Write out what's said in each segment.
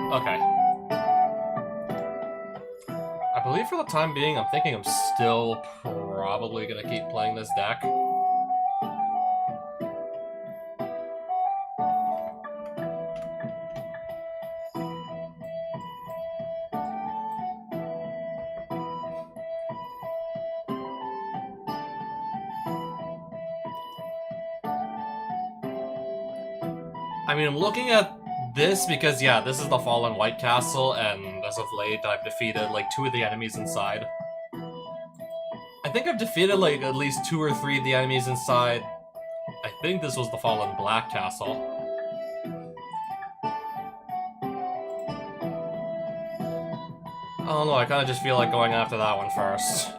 Okay. I believe for the time being, I'm thinking I'm still probably gonna keep playing this deck. I mean, I'm looking at this because, yeah, this is the Fallen White Castle, and as of late, I've defeated, like, 2 of the enemies inside. I think I've defeated, like, at least 2 or 3 of the enemies inside. I think this was the Fallen Black Castle. I don't know, I kind of just feel like going after that one first.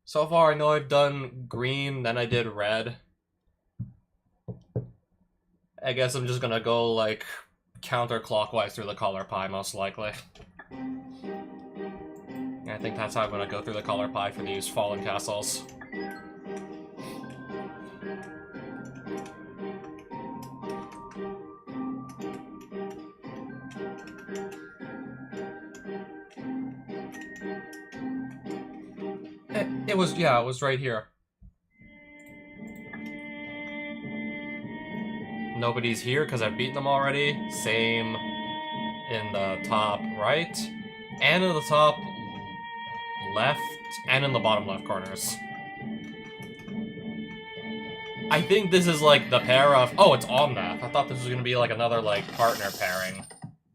So far, I know I've done green, then I did red. I guess I'm just gonna go, like, counterclockwise through the color pie, most likely. I think that's how I'm gonna go through the color pie for these Fallen Castles. It was right here. Nobody's here because I've beaten them already. Same in the top right, and in the top left, and in the bottom left corners. I think this is like the pair of... Oh, it's Omnath. I thought this was going to be like another like partner pairing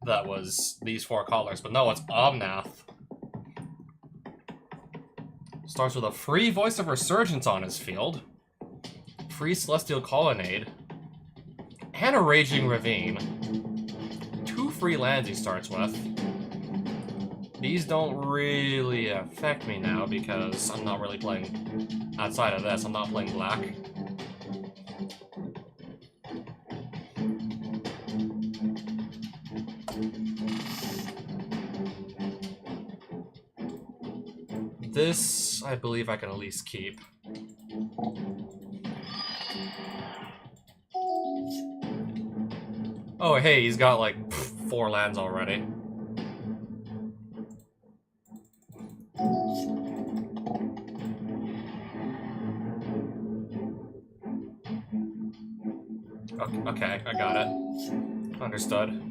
that was these 4 colors, but no, it's Omnath. Starts with a free Voice of Resurgence on his field, free Celestial Colonnade, and a Raging Ravine. 2 free lands he starts with. These don't really affect me now because I'm not really playing outside of this. I'm not playing black. This, I believe I can at least keep. Oh, hey, he's got like 4 lands already. Okay, I got it. Understood.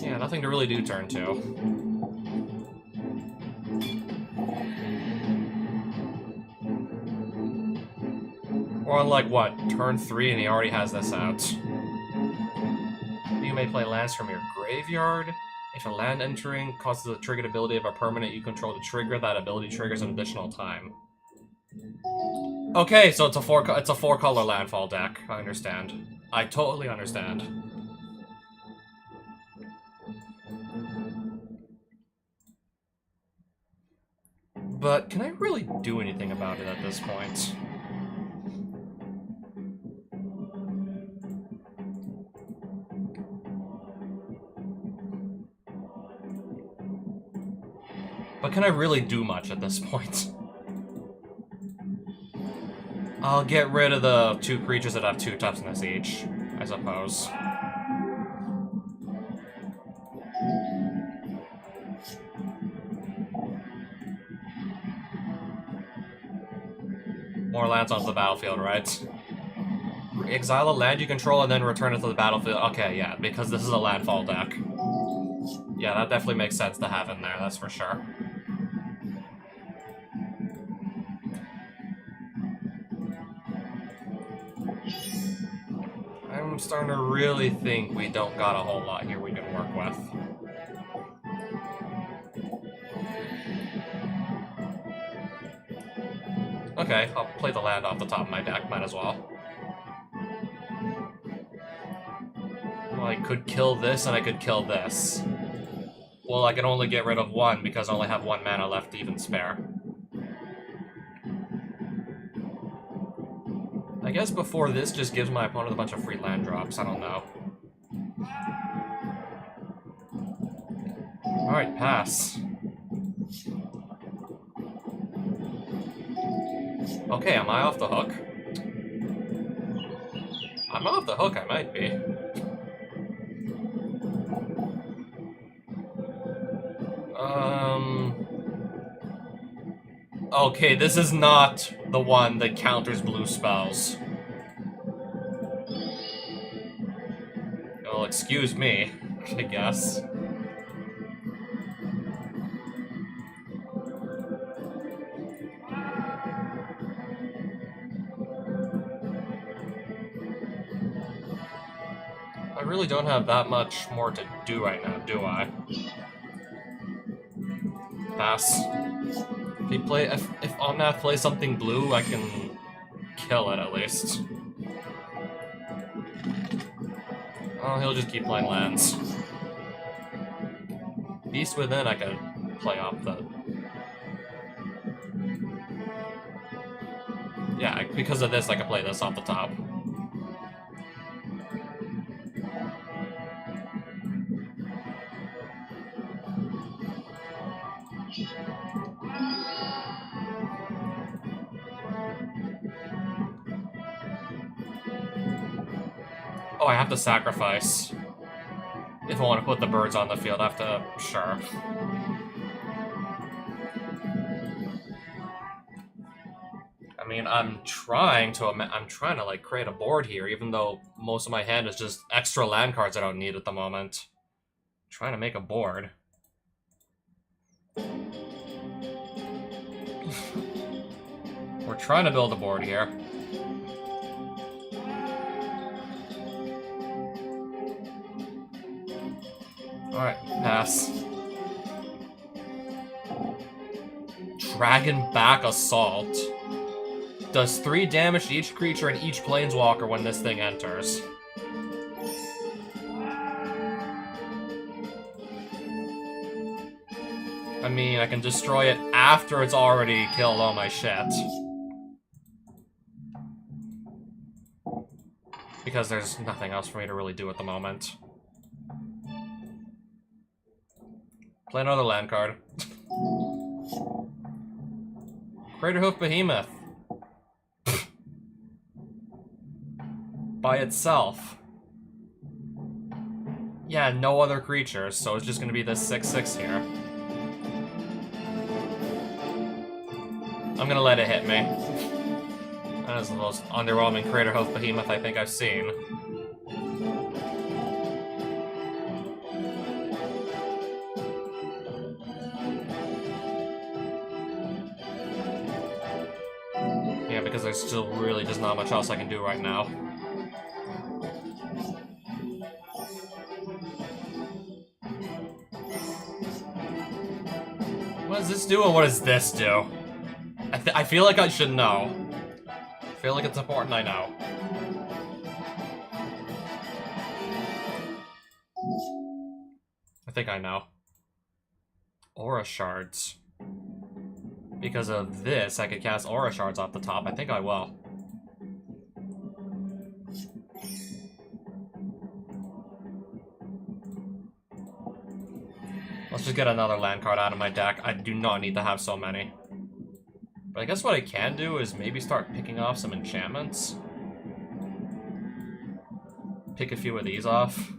Yeah, nothing to really do turn 2. Or on like what, turn 3 and he already has this out. You may play lands from your graveyard. If a land entering causes the triggered ability of a permanent you control to trigger, that ability triggers an additional time. Okay, so it's a 4 color landfall deck. I understand. I totally understand. But can I really do anything about it at this point? But can I really do much at this point? I'll get rid of the 2 creatures that have 2 toughness each, I suppose. More lands onto the battlefield, right? Exile a land you control and then return it to the battlefield. Okay, yeah, because this is a landfall deck. Yeah, that definitely makes sense to have in there, that's for sure. I'm starting to really think we don't got a whole lot here we can work with. Okay, I'll play the land off the top of my deck, might as well. Well, I could kill this and I could kill this. Well, I can only get rid of 1 because I only have 1 mana left to even spare. I guess before this just gives my opponent a bunch of free land drops, I don't know. Alright, pass. Okay, am I off the hook? I'm off the hook, I might be. Okay, this is not the one that counters blue spells. Well, excuse me, I guess. I really don't have that much more to do right now, do I? Pass. If Omnath plays something blue, I can kill it at least. Oh, he'll just keep playing lands. Beast Within, I could play off the... Yeah, because of this, I can play this off the top. Oh, I have to sacrifice. If I want to put the birds on the field, I have to... Sure. I mean, I'm trying to like create a board here, even though most of my hand is just extra land cards I don't need at the moment. I'm trying to make a board. We're trying to build a board here. Alright, pass. Dragonback Assault. Does 3 damage to each creature and each planeswalker when this thing enters. I mean, I can destroy it after it's already killed all my shit. Because there's nothing else for me to really do at the moment. Play another land card. Craterhoof Behemoth. By itself. Yeah, no other creatures, so it's just gonna be this 6/6 here. I'm gonna let it hit me. That is the most underwhelming Craterhoof Behemoth I think I've seen. Yeah, because there's still really just not much else I can do right now. What does this do and what does this do? I feel like I should know. I feel like it's important I know. I think I know. Aura Shards. Because of this, I could cast Aura Shards off the top. I think I will. Let's just get another land card out of my deck. I do not need to have so many. But I guess what I can do is maybe start picking off some enchantments. Pick a few of these off.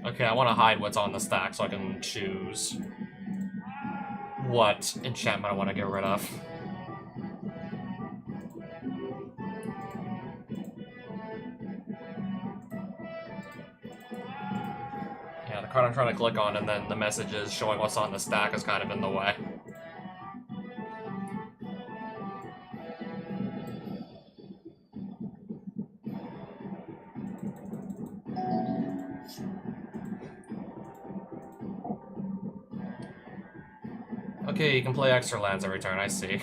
Okay, I want to hide what's on the stack so I can choose what enchantment I want to get rid of. Yeah, the card I'm trying to click on and then the messages showing what's on the stack is kind of in the way. Okay, you can play extra lands every turn, I see.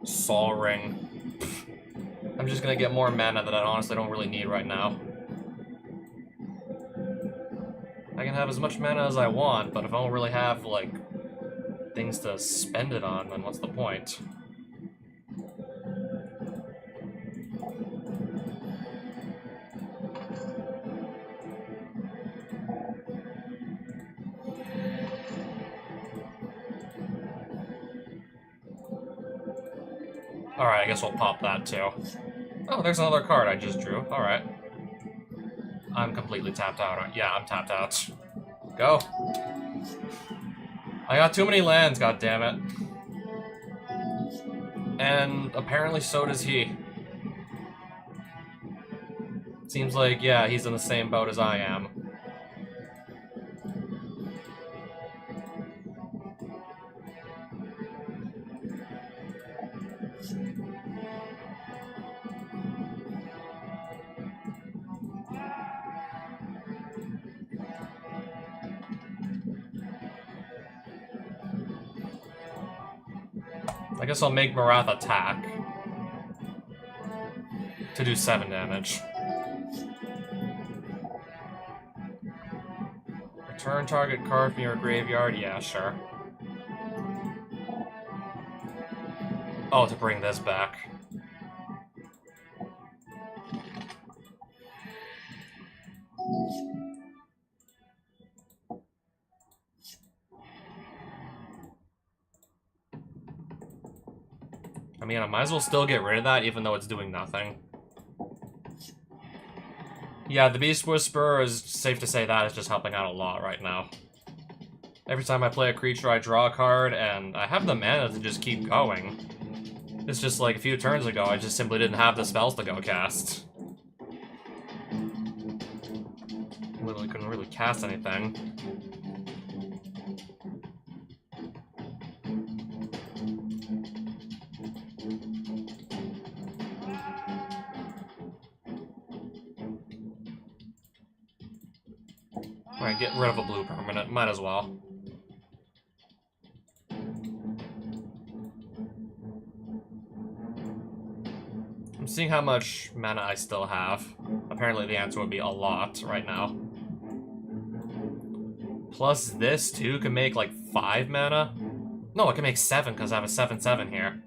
Sol Ring. I'm just gonna get more mana that I honestly don't really need right now. I can have as much mana as I want, but if I don't really have, like, things to spend it on, then what's the point? Alright, I guess we'll pop that too. Oh, there's another card I just drew. Alright. I'm completely tapped out. Yeah, I'm tapped out. Go. I got too many lands, goddammit. And apparently so does he. Seems like, yeah, he's in the same boat as I am. I guess I'll make Marath attack to do 7 damage. Return target card from your graveyard? Yeah, sure. Oh, to bring this back. I mean, I might as well still get rid of that, even though it's doing nothing. Yeah, the Beast Whisperer is safe to say that is just helping out a lot right now. Every time I play a creature, I draw a card, and I have the mana to just keep going. It's just like a few turns ago, I just simply didn't have the spells to go cast. Literally couldn't really cast anything. Alright, get rid of a blue permanent, might as well. I'm seeing how much mana I still have. Apparently the answer would be a lot right now. Plus this too can make like 5 mana? No, it can make 7 because I have a 7/7 here.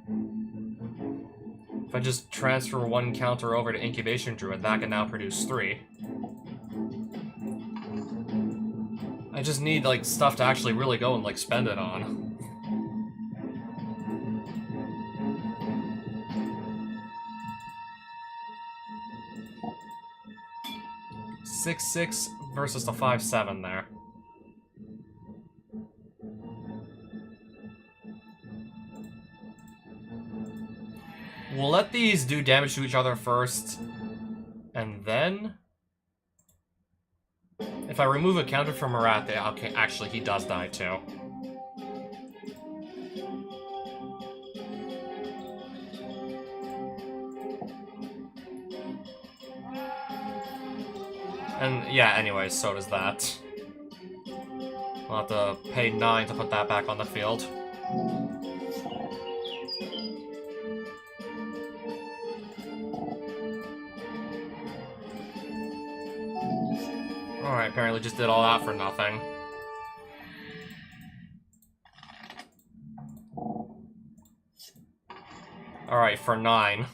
If I just transfer 1 counter over to Incubation Druid, that can now produce 3. I just need like stuff to actually really go and like spend it on. Six versus the 5/7 there. We'll let these do damage to each other first, and then if I remove a counter from Marath, okay, actually he does die too. And yeah, anyways, so does that. I'll have to pay 9 to put that back on the field. Alright, apparently just did all that for nothing. Alright, for 9.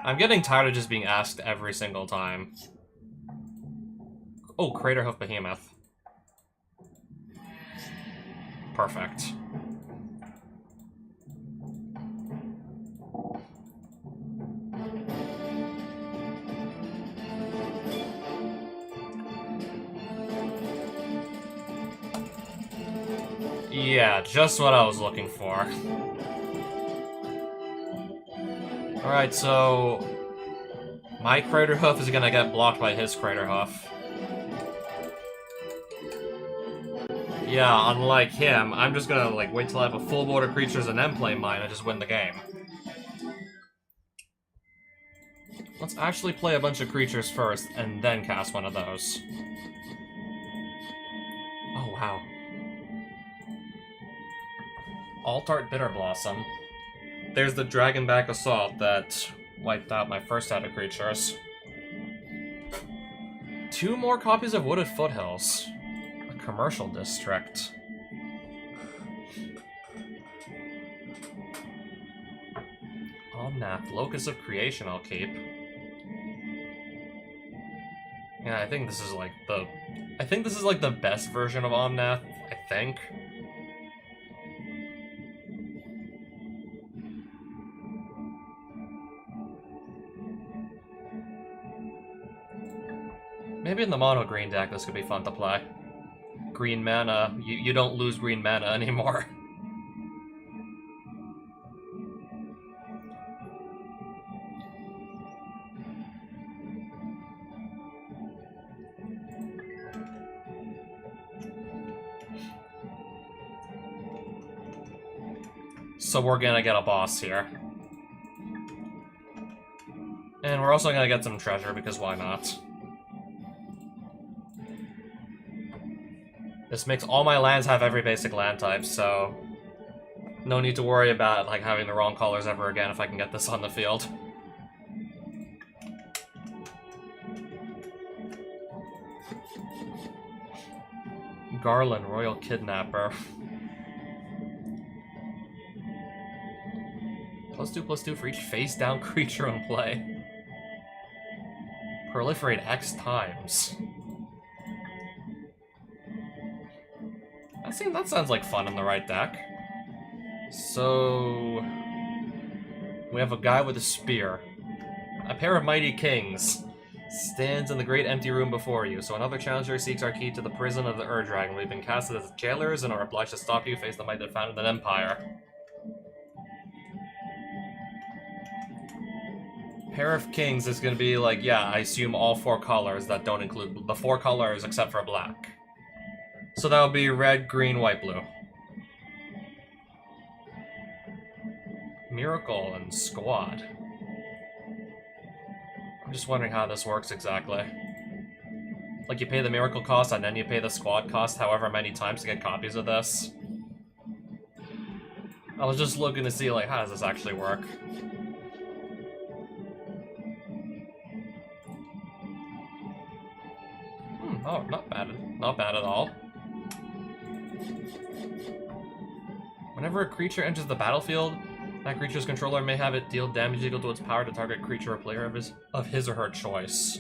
I'm getting tired of just being asked every single time. Oh, Craterhoof Behemoth. Perfect. Yeah, just what I was looking for. Alright, so my Craterhoof is gonna get blocked by his Craterhoof. Yeah, unlike him, I'm just gonna like wait till I have a full board of creatures and then play mine and just win the game. Let's actually play a bunch of creatures first and then cast one of those. Oh wow. Altart Bitterblossom. There's the Dragonback Assault that wiped out my first set of creatures. 2 more copies of Wooded Foothills. A commercial district. Omnath, Locus of Creation I'll keep. Yeah, I think this is like the best version of Omnath, I think. Maybe in the mono green deck this could be fun to play. Green mana, you don't lose green mana anymore. So we're gonna get a boss here. And we're also gonna get some treasure, because why not? This makes all my lands have every basic land type, so no need to worry about like having the wrong colors ever again if I can get this on the field. Garland, Royal Kidnapper. +2/+2 for each face-down creature in play. Proliferate X times. That sounds like fun in the right deck. So we have a guy with a spear. A pair of mighty kings stands in the great empty room before you. So another challenger seeks our key to the prison of the Ur-Dragon. We've been casted as jailers and are obliged to stop you, face the might that founded an empire. Pair of Kings is gonna be like, yeah, I assume all 4 colors that don't include the 4 colors except for black. So that would be red, green, white, blue. Miracle and Squad. I'm just wondering how this works exactly. Like, you pay the Miracle cost and then you pay the Squad cost however many times to get copies of this. I was just looking to see, like, how does this actually work? Oh, not bad. Not bad at all. Whenever a creature enters the battlefield, that creature's controller may have it deal damage equal to its power to target creature or player of his or her choice.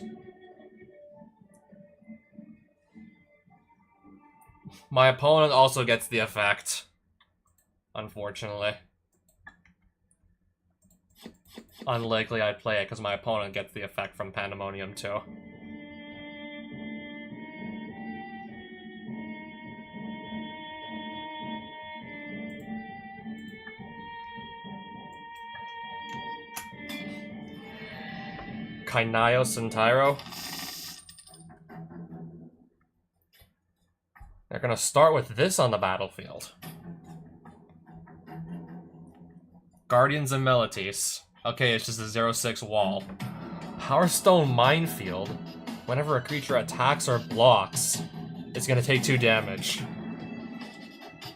My opponent also gets the effect. Unfortunately. Unlikely I'd play it because my opponent gets the effect from Pandemonium too. Kainayo Sentyro. They're gonna start with this on the battlefield. Guardians of Meletis. Okay, it's just a 0/6 wall. Powerstone Minefield. Whenever a creature attacks or blocks, it's gonna take 2 damage.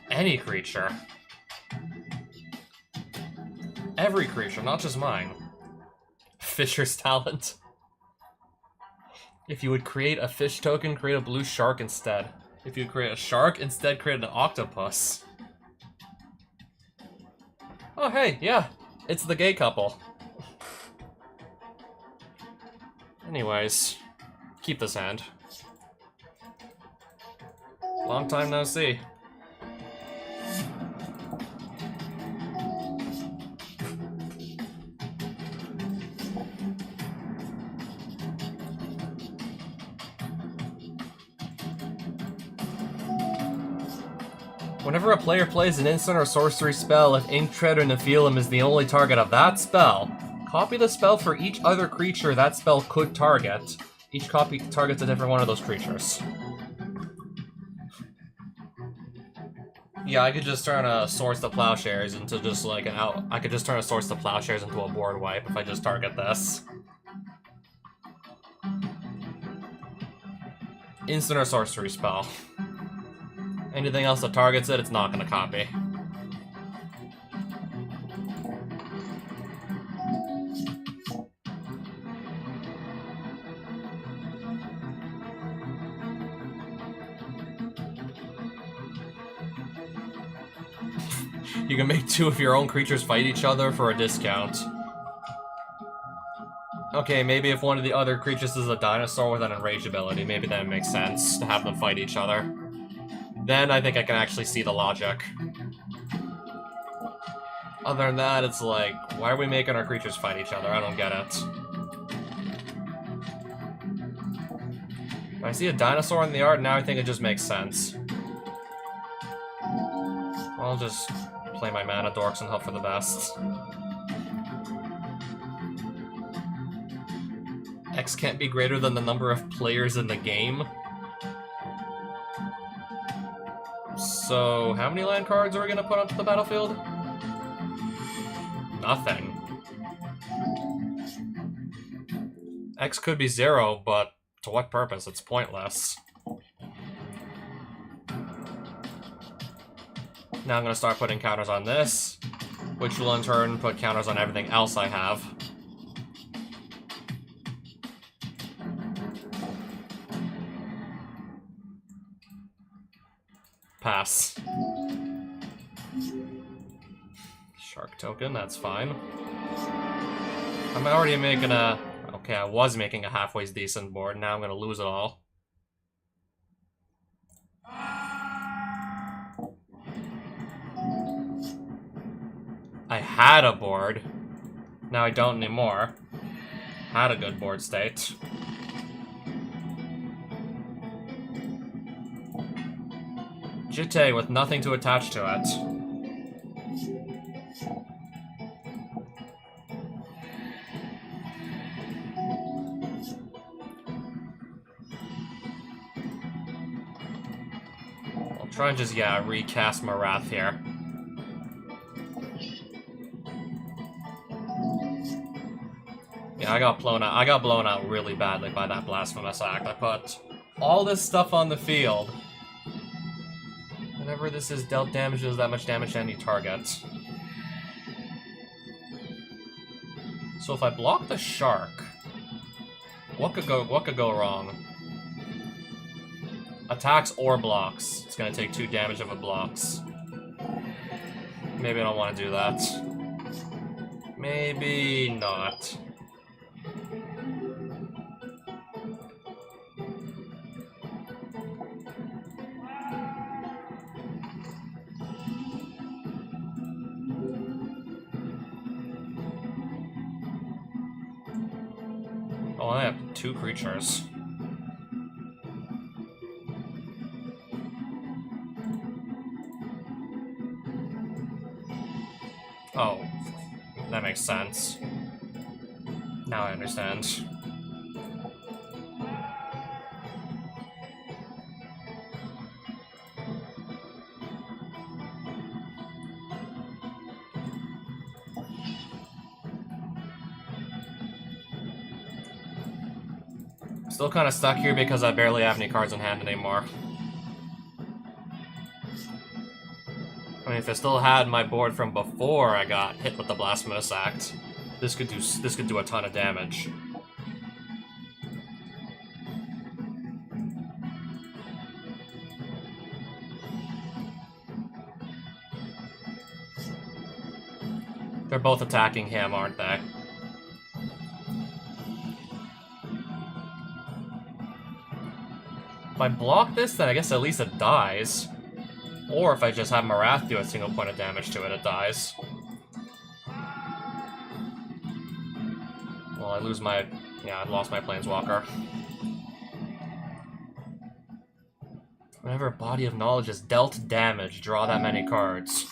Any creature. Every creature, not just mine. Fisher's Talent. If you would create a fish token, create a blue shark instead. If you create a shark, instead create an octopus. Oh hey, yeah, it's the gay couple. Anyways, keep this hand. Long time no see. Whenever a player plays an instant or sorcery spell, if Inktread or Nephilim is the only target of that spell, copy the spell for each other creature that spell could target. Each copy targets a different one of those creatures. Yeah, I could just turn a Swords to Plowshares into just like an out. I could just turn a Swords to Plowshares into a board wipe if I just target this. Instant or sorcery spell. Anything else that targets it, it's not going to copy. You can make 2 of your own creatures fight each other for a discount. Okay, maybe if one of the other creatures is a dinosaur with an enrage ability, maybe that makes sense to have them fight each other. Then I think I can actually see the logic. Other than that, it's like, why are we making our creatures fight each other? I don't get it. I see a dinosaur in the art, now I think it just makes sense. I'll just play my mana dorks and hope for the best. X can't be greater than the number of players in the game. So, how many land cards are we gonna put onto the battlefield? Nothing. X could be 0, but to what purpose? It's pointless. Now I'm gonna start putting counters on this, which will in turn put counters on everything else I have. Pass. Shark token, that's fine. I'm already making a... Okay, I was making a halfway decent board, now I'm gonna lose it all. I had a board. Now I don't anymore. Had a good board state. Jitte with nothing to attach to it. I'll try and just, yeah, recast Marath here. Yeah, I got blown out really badly by that Blasphemous Act. I put all this stuff on the field. Whenever this is dealt damage, does that much damage to any target. So if I block the shark, what could go wrong? Attacks or blocks. It's gonna take 2 damage if it blocks. Maybe I don't want to do that. Maybe not. Oh, I have 2 creatures. Oh, that makes sense. Now I understand. Still kind of stuck here because I barely have any cards in hand anymore. I mean, if I still had my board from before I got hit with the Blasphemous Act, this could do a ton of damage. They're both attacking him, aren't they? If I block this, then I guess at least it dies. Or if I just have Marath do a single point of damage to it, it dies. Well, I lose my... Yeah, I lost my Planeswalker. Whenever a body of knowledge is dealt damage, draw that many cards.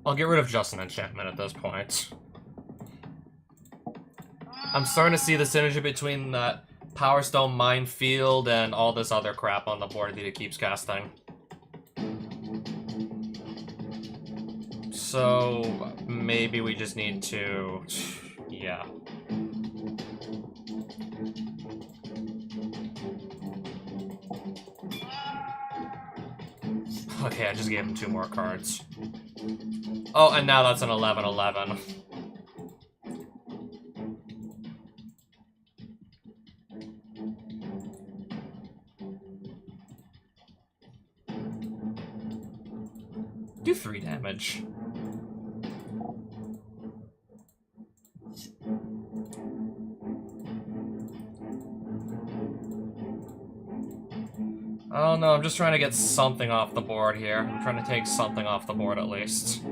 I'll get rid of just an enchantment at this point. I'm starting to see the synergy between that Power Stone Minefield and all this other crap on the board that it keeps casting. So maybe we just need to... yeah. Okay, I just gave him 2 more cards. Oh, and now that's an 11/11. Do 3 damage. Well, no, I'm just trying to get something off the board here. I'm trying to take something off the board at least.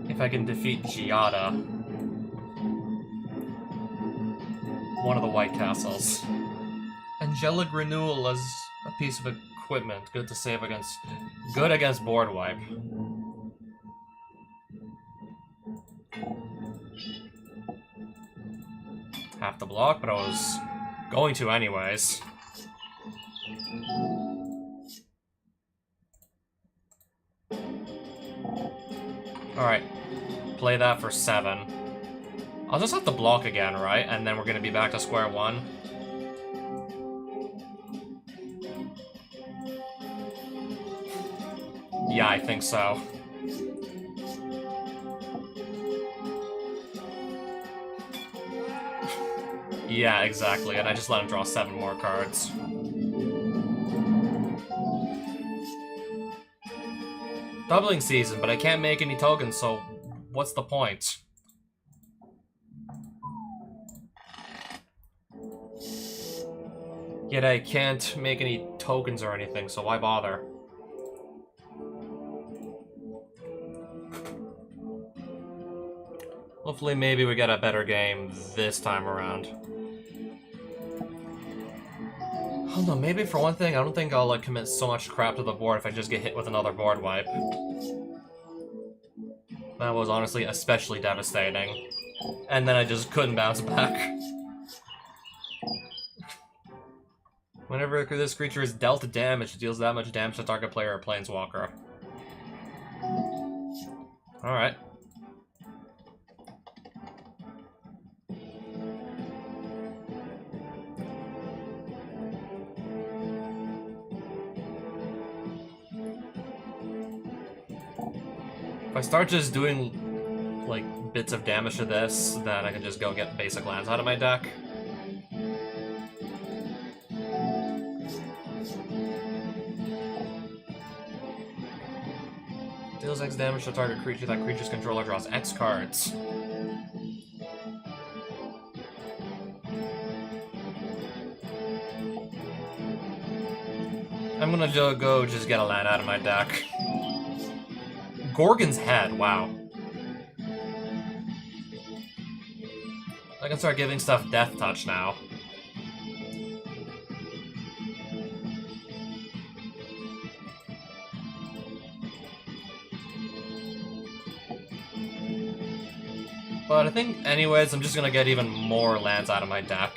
If I can defeat Giada. One of the White Castles. Angelic Renewal is a piece of equipment. Good to save against... Good against board wipe. Have to block, but I was going to anyways. Alright. Play that for 7. I'll just have to block again, right? And then we're gonna be back to square one. Yeah, I think so. Yeah, exactly, and I just let him draw 7 more cards. Doubling season, but I can't make any tokens, so what's the point? Yet I can't make any tokens or anything, so why bother? Hopefully maybe we get a better game this time around. I don't know, maybe for one thing, I don't think I'll commit so much crap to the board if I just get hit with another board wipe. That was honestly especially devastating. And then I just couldn't bounce back. Whenever this creature is dealt damage, it deals that much damage to target player or planeswalker. Alright. If I start just doing, like, bits of damage to this, then I can just go get basic lands out of my deck. Deals X damage to target creature. That creature's controller draws X cards. I'm gonna go just get a land out of my deck. Gorgon's Head, wow. I can start giving stuff Death Touch now. But I think, anyways, I'm just gonna get even more lands out of my deck.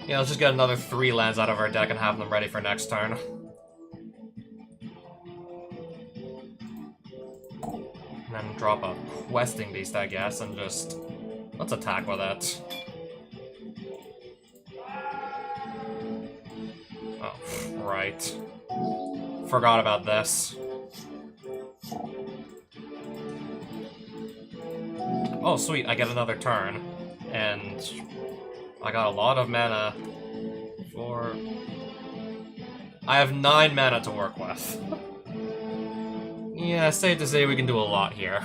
Yeah, let's just get another 3 lands out of our deck and have them ready for next turn. And then drop a Questing Beast, I guess, and just... let's attack with it. Oh, right. Forgot about this. Oh, sweet, I get another turn. And... I got a lot of mana for... I have 9 mana to work with. Yeah, safe to say we can do a lot here.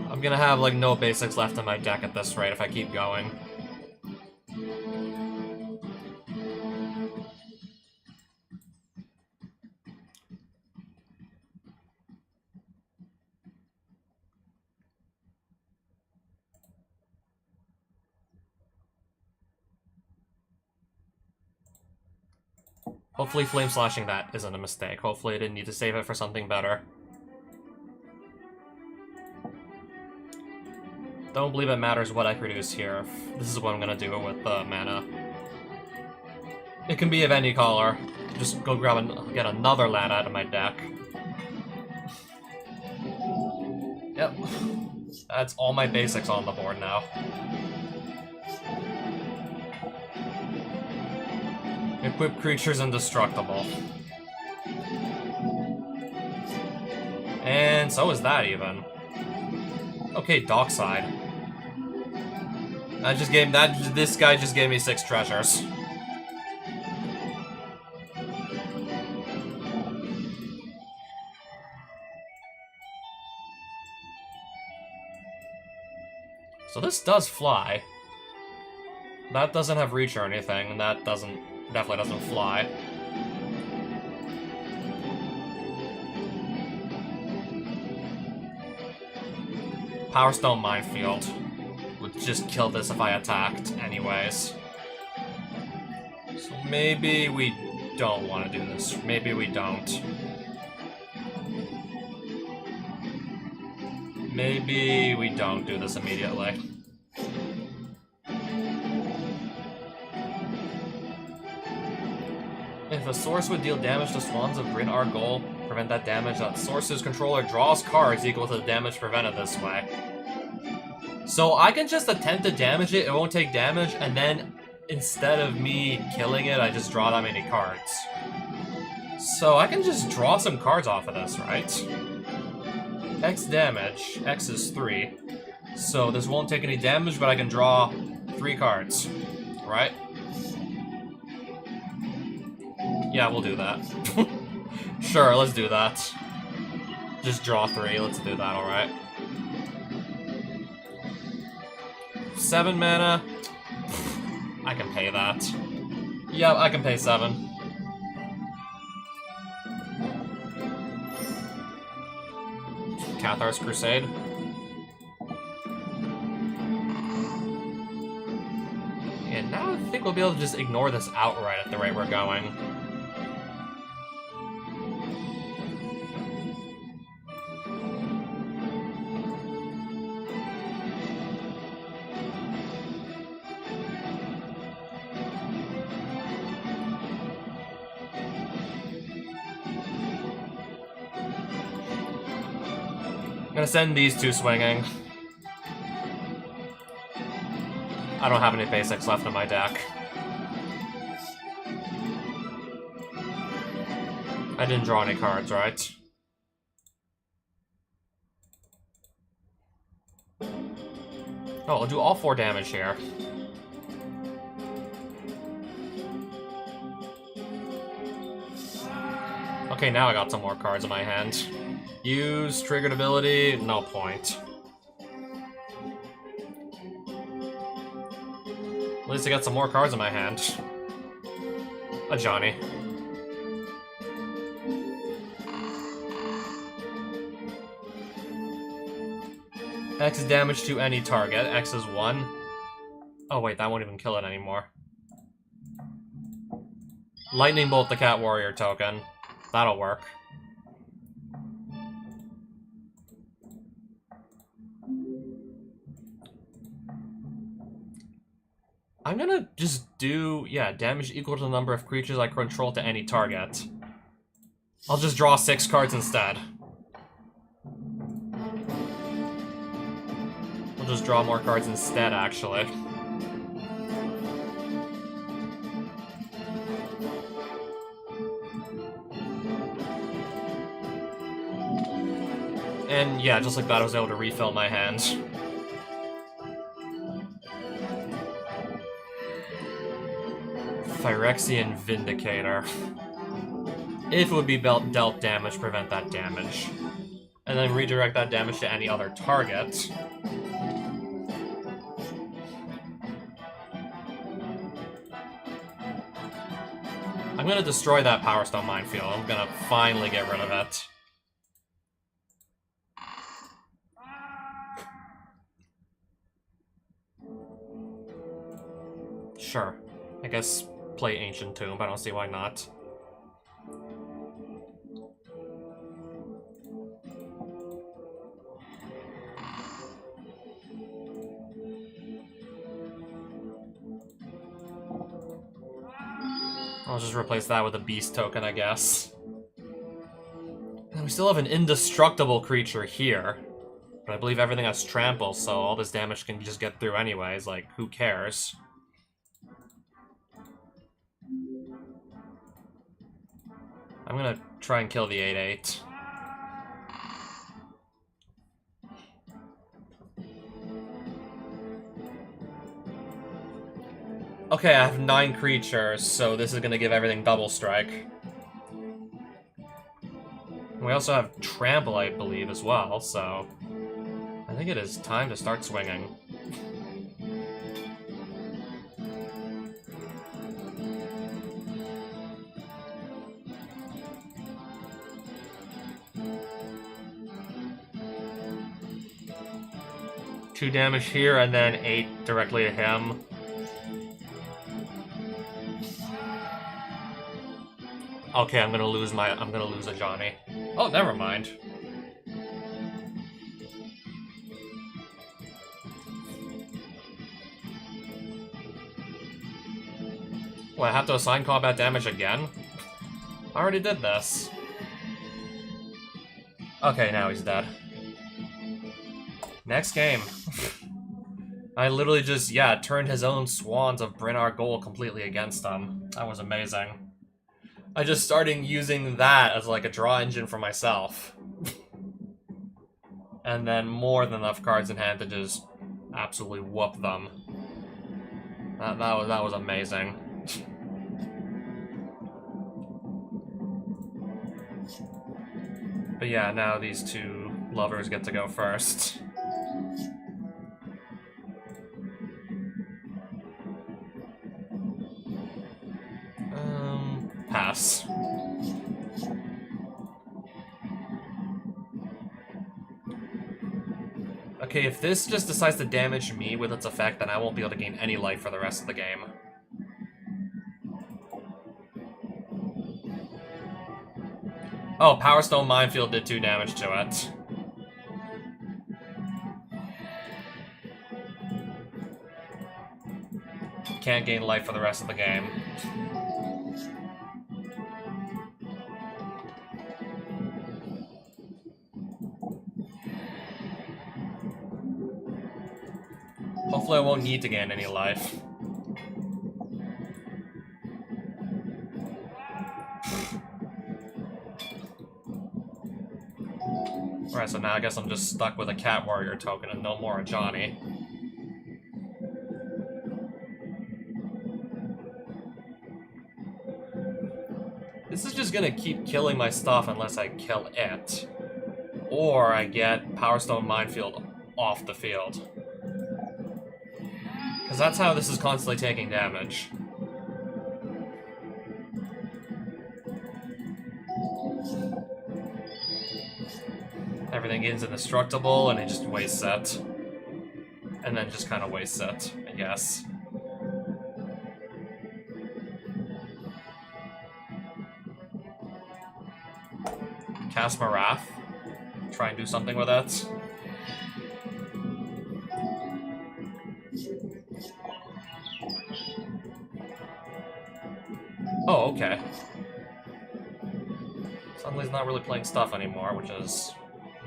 I'm gonna have, like, no basics left in my deck at this rate if I keep going. Hopefully Flame Slashing that isn't a mistake. Hopefully I didn't need to save it for something better. Don't believe it matters what I produce here. This is what I'm gonna do with the mana. It can be of any color. Just go grab and get another land out of my deck. Yep. That's all my basics on the board now. Equip creatures indestructible. And so is that even. Okay, Dockside. This guy just gave me 6 treasures. So this does fly. That doesn't have reach or anything, and that definitely doesn't fly. Power Stone Minefield would just kill this if I attacked anyways. So maybe we don't want to do this. Maybe we don't. Maybe we don't do this immediately. If a source would deal damage to Swans of Bryn, our goal, prevent that damage, that source's controller draws cards equal to the damage prevented this way. So I can just attempt to damage it, it won't take damage, and then instead of me killing it, I just draw that many cards. So I can just draw some cards off of this, right? X damage, X is 3. So this won't take any damage, but I can draw 3 cards, right? Yeah, we'll do that. Sure, let's do that. Just draw 3, let's do that, alright. 7 mana. I can pay that. Yeah, I can pay 7. Cathar's Crusade. And now I think we'll be able to just ignore this outright at the rate we're going. I'm gonna send these 2 swinging. I don't have any basics left in my deck. I didn't draw any cards, right? Oh, I'll do all 4 damage here. Okay, now I got some more cards in my hand. Use triggered ability, no point. At least I got some more cards in my hand. A Johnny. X damage to any target. X is 1. Oh wait, that won't even kill it anymore. Lightning Bolt the Cat Warrior token. That'll work. I'm gonna just do, yeah, damage equal to the number of creatures I control to any target. I'll just draw 6 cards instead. We'll just draw more cards instead, actually. And yeah, just like that, I was able to refill my hand. Phyrexian Vindicator. If it would be dealt damage, prevent that damage. And then redirect that damage to any other target. I'm gonna destroy that Power Stone Minefield. I'm gonna finally get rid of it. Sure. I guess play Ancient Tomb, I don't see why not. I'll just replace that with a Beast token, I guess. And we still have an indestructible creature here. But I believe everything has trample, so all this damage can just get through anyways, like, who cares? I'm gonna try and kill the 8/8. Okay, I have 9 creatures, so this is gonna give everything double strike. We also have Trample, I believe, as well, so... I think it is time to start swinging. Two damage here, and then 8 directly to him. Okay, I'm gonna lose a Johnny. Oh, never mind. Well, I have to assign combat damage again? I already did this. Okay, now he's dead. Next game. I literally just, yeah, turned his own Swans of Bryn Argol completely against him. That was amazing. I just started using that as like a draw engine for myself. And then more than enough cards in hand to just absolutely whoop them. That was amazing. But yeah, now these two lovers get to go first. Pass. Okay, if this just decides to damage me with its effect, then I won't be able to gain any life for the rest of the game. Oh, Power Stone Minefield did 2 damage to it. Can't gain life for the rest of the game. Hopefully I won't need to gain any life. Alright, so now I guess I'm just stuck with a Cat Warrior token and no more a Johnny. This is just gonna keep killing my stuff unless I kill it. Or I get Power Stone Minefield off the field. Because that's how this is constantly taking damage. Everything is indestructible, and it just wastes it. And then just kind of wastes it, I guess. Cast Marath. Try and do something with it. Oh, okay. Suddenly he's not really playing stuff anymore, which is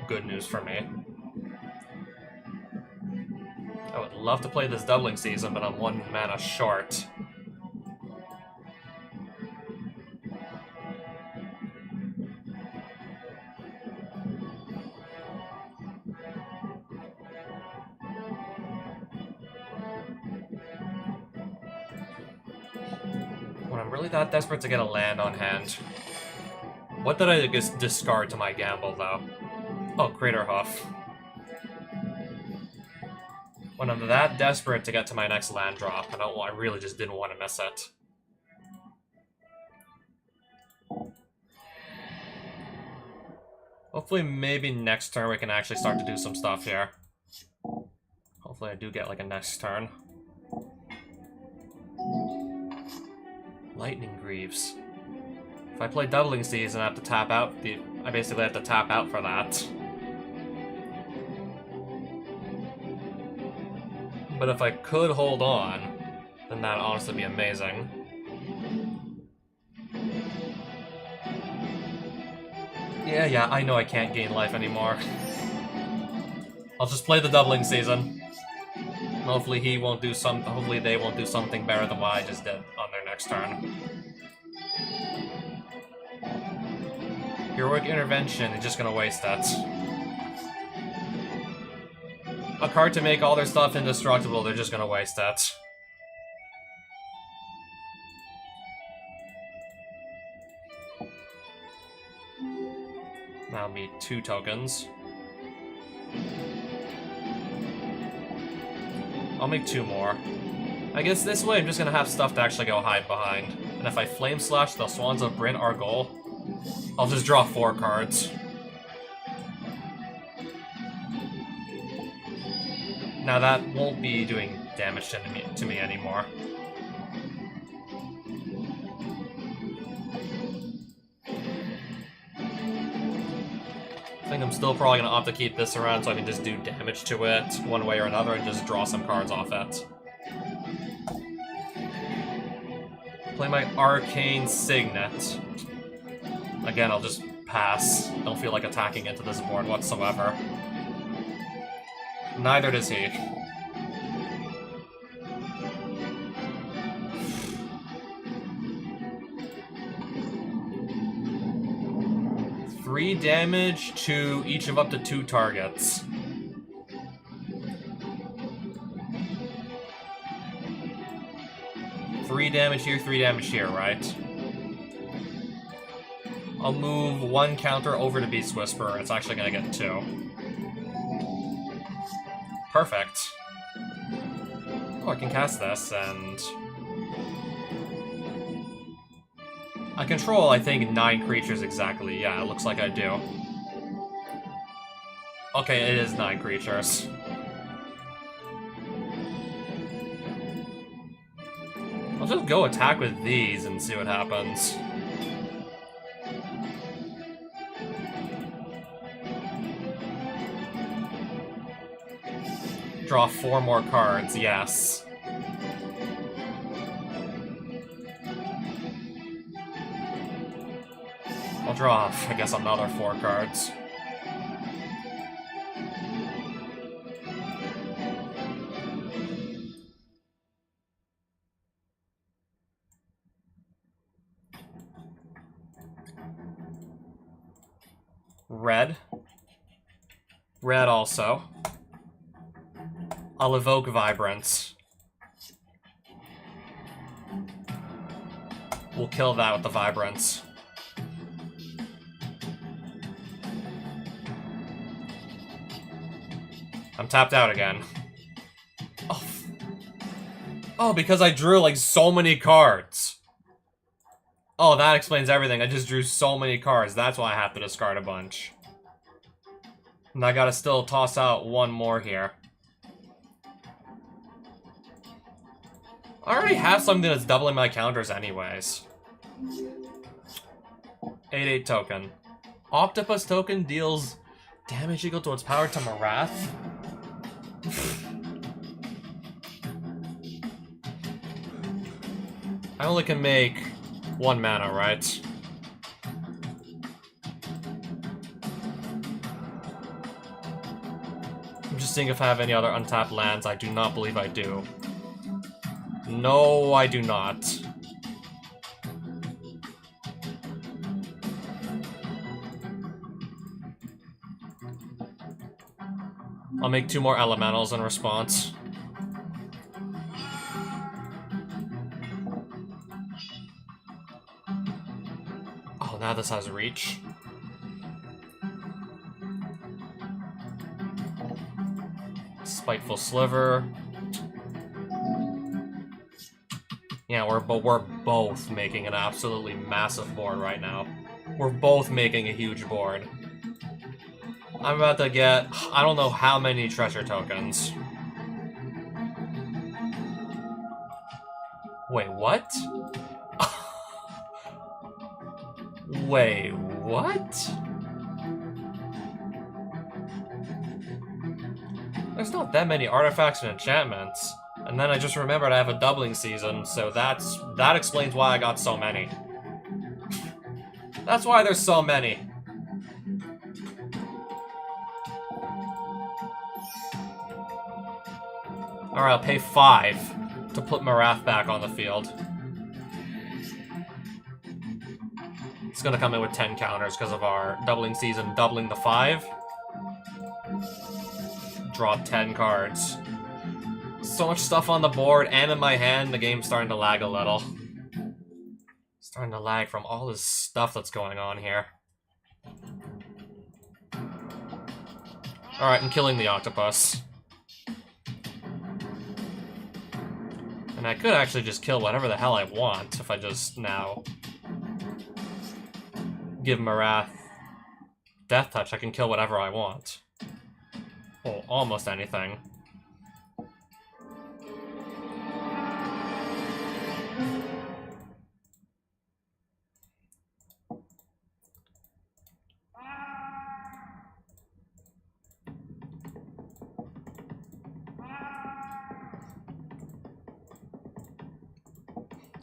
good news for me. I would love to play this doubling season, but I'm 1 mana short. When I'm really that desperate to get a land on hand. What did I just discard to my gamble, though? Oh, Craterhoof. When I'm that desperate to get to my next land drop, I really just didn't want to miss it. Hopefully, maybe next turn we can actually start to do some stuff here. Hopefully I do get, like, a next turn. Lightning Greaves. If I play Doubling Season, I have to tap out I basically have to tap out for that. But if I could hold on, then that'd honestly be amazing. Yeah, I know I can't gain life anymore. I'll just play the Doubling Season. Hopefully he won't do hopefully they won't do something better than what I just did on their next turn. Heroic Intervention is just gonna waste that. A card to make all their stuff indestructible, they're just gonna waste that. me 2 tokens. I'll make 2 more. I guess this way I'm just gonna have stuff to actually go hide behind. And if I Flame Slash the Swans of Bryn our goal, I'll just draw 4 cards. Now that won't be doing damage to me anymore. I think I'm still probably going to opt to keep this around so I can just do damage to it one way or another and just draw some cards off it. Play my Arcane Signet. Again, I'll just pass. Don't feel like attacking into this board whatsoever. Neither does he. Three damage to each of up to 2 targets. Three damage here, right? I'll move 1 counter over to Beast Whisperer. It's actually gonna get 2. Perfect. Oh, I can cast this, and... I control, I think, 9 creatures exactly. Yeah, it looks like I do. Okay, it is 9 creatures. I'll just go attack with these and see what happens. Draw 4 more cards, yes. I'll draw, I guess, another 4 cards. Red. Red also. I'll evoke Vibrance. We'll kill that with the Vibrance. I'm tapped out again. Oh. Oh, because I drew, like, so many cards. Oh, that explains everything. I just drew so many cards. That's why I have to discard a bunch. And I gotta still toss out 1 more here. I already have something that's doubling my counters anyways. 8/8 token. Octopus token deals damage equal to its power to Marath. I only can make 1 mana, right? I'm just seeing if I have any other untapped lands. I do not believe I do. No, I do not. I'll make 2 more elementals in response. Oh, now this has reach. Spiteful Sliver. Yeah, we're both making an absolutely massive board right now. We're both making a huge board. I'm about to get, I don't know how many treasure tokens. Wait, what? Wait, what? There's not that many artifacts and enchantments. And then I just remembered I have a doubling season, so that explains why I got so many. That's why there's so many. Alright, I'll pay 5 to put Marath back on the field. It's gonna come in with 10 counters because of our doubling season, doubling the 5. Draw 10 cards. So much stuff on the board and in my hand, the game's starting to lag a little. Starting to lag from all this stuff that's going on here. Alright, I'm killing the octopus. And I could actually just kill whatever the hell I want if I just now give Marath Death Touch. I can kill whatever I want. Oh, almost anything.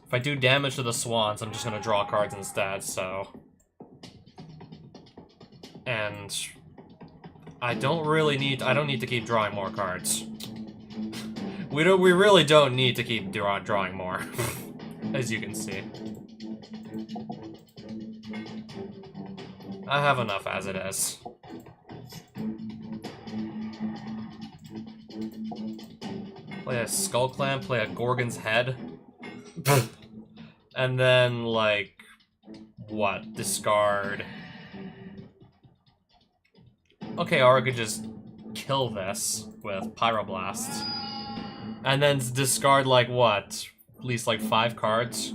If I do damage to the swans, I'm just gonna draw cards instead, so... And... I don't need to keep drawing more cards. We really don't need to keep drawing more. As you can see. I have enough as it is. Play a Skull Clamp, play a Gorgon's Head. And then, like, what? Discard. Okay, or I could just kill this with Pyroblast. And then discard, like, what? At least, like, 5 cards?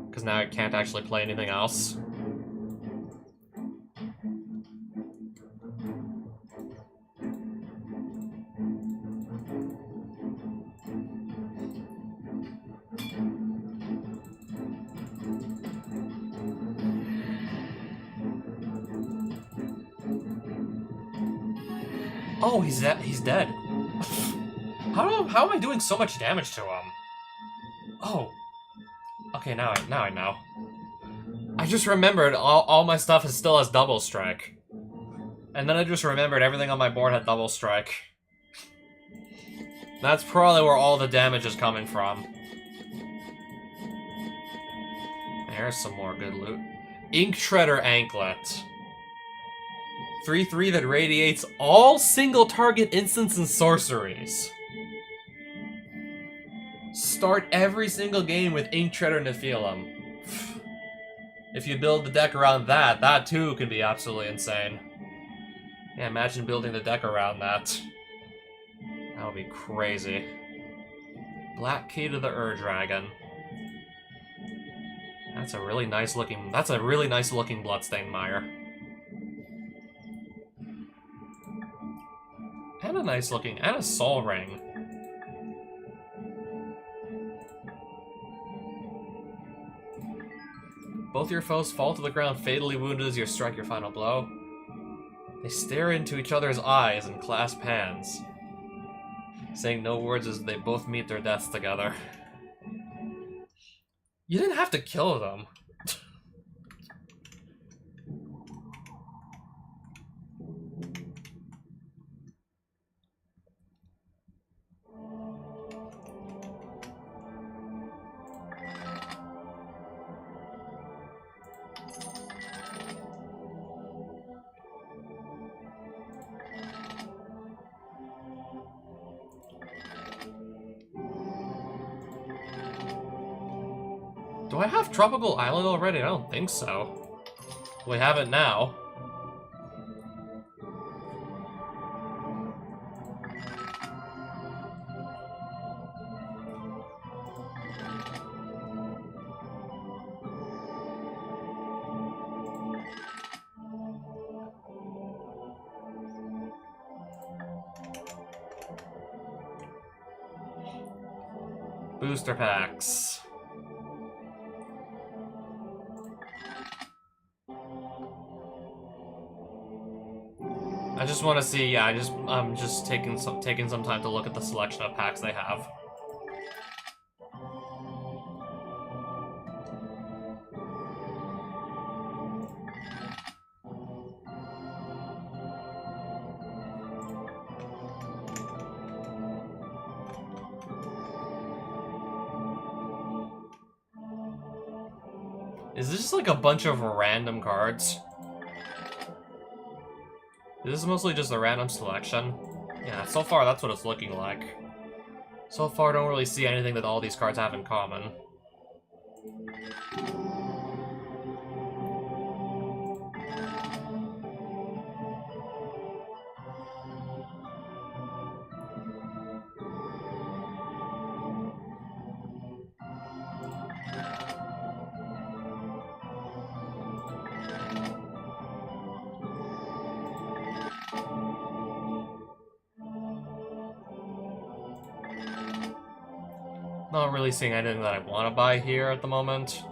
Because now I can't actually play anything else. Oh, he's dead. How am I doing so much damage to him? Oh. Okay, now I know. I just remembered all my stuff still has Double Strike. And then I just remembered everything on my board had Double Strike. That's probably where all the damage is coming from. There's some more good loot. Ink Shredder Anklet. 3/3 that radiates all single target instants and sorceries. Start every single game with Ink Shredder Nephilim. If you build the deck around that, that too can be absolutely insane. Yeah, imagine building the deck around that. That would be crazy. Black Key to the Ur-Dragon. That's a really nice looking Bloodstained Mire. And a nice looking, and a Sol Ring. Both your foes fall to the ground fatally wounded as you strike your final blow. They stare into each other's eyes and clasp hands, saying no words as they both meet their deaths together. You didn't have to kill them. Do I have Tropical Island already? I don't think so. We have it now. Booster packs. I just want to see. Yeah, I'm just taking some time to look at the selection of packs they have. Is this just like a bunch of random cards? This is mostly just a random selection. Yeah, so far that's what it's looking like. So far I don't really see anything that all these cards have in common. Not really seeing anything that I want to buy here at the moment.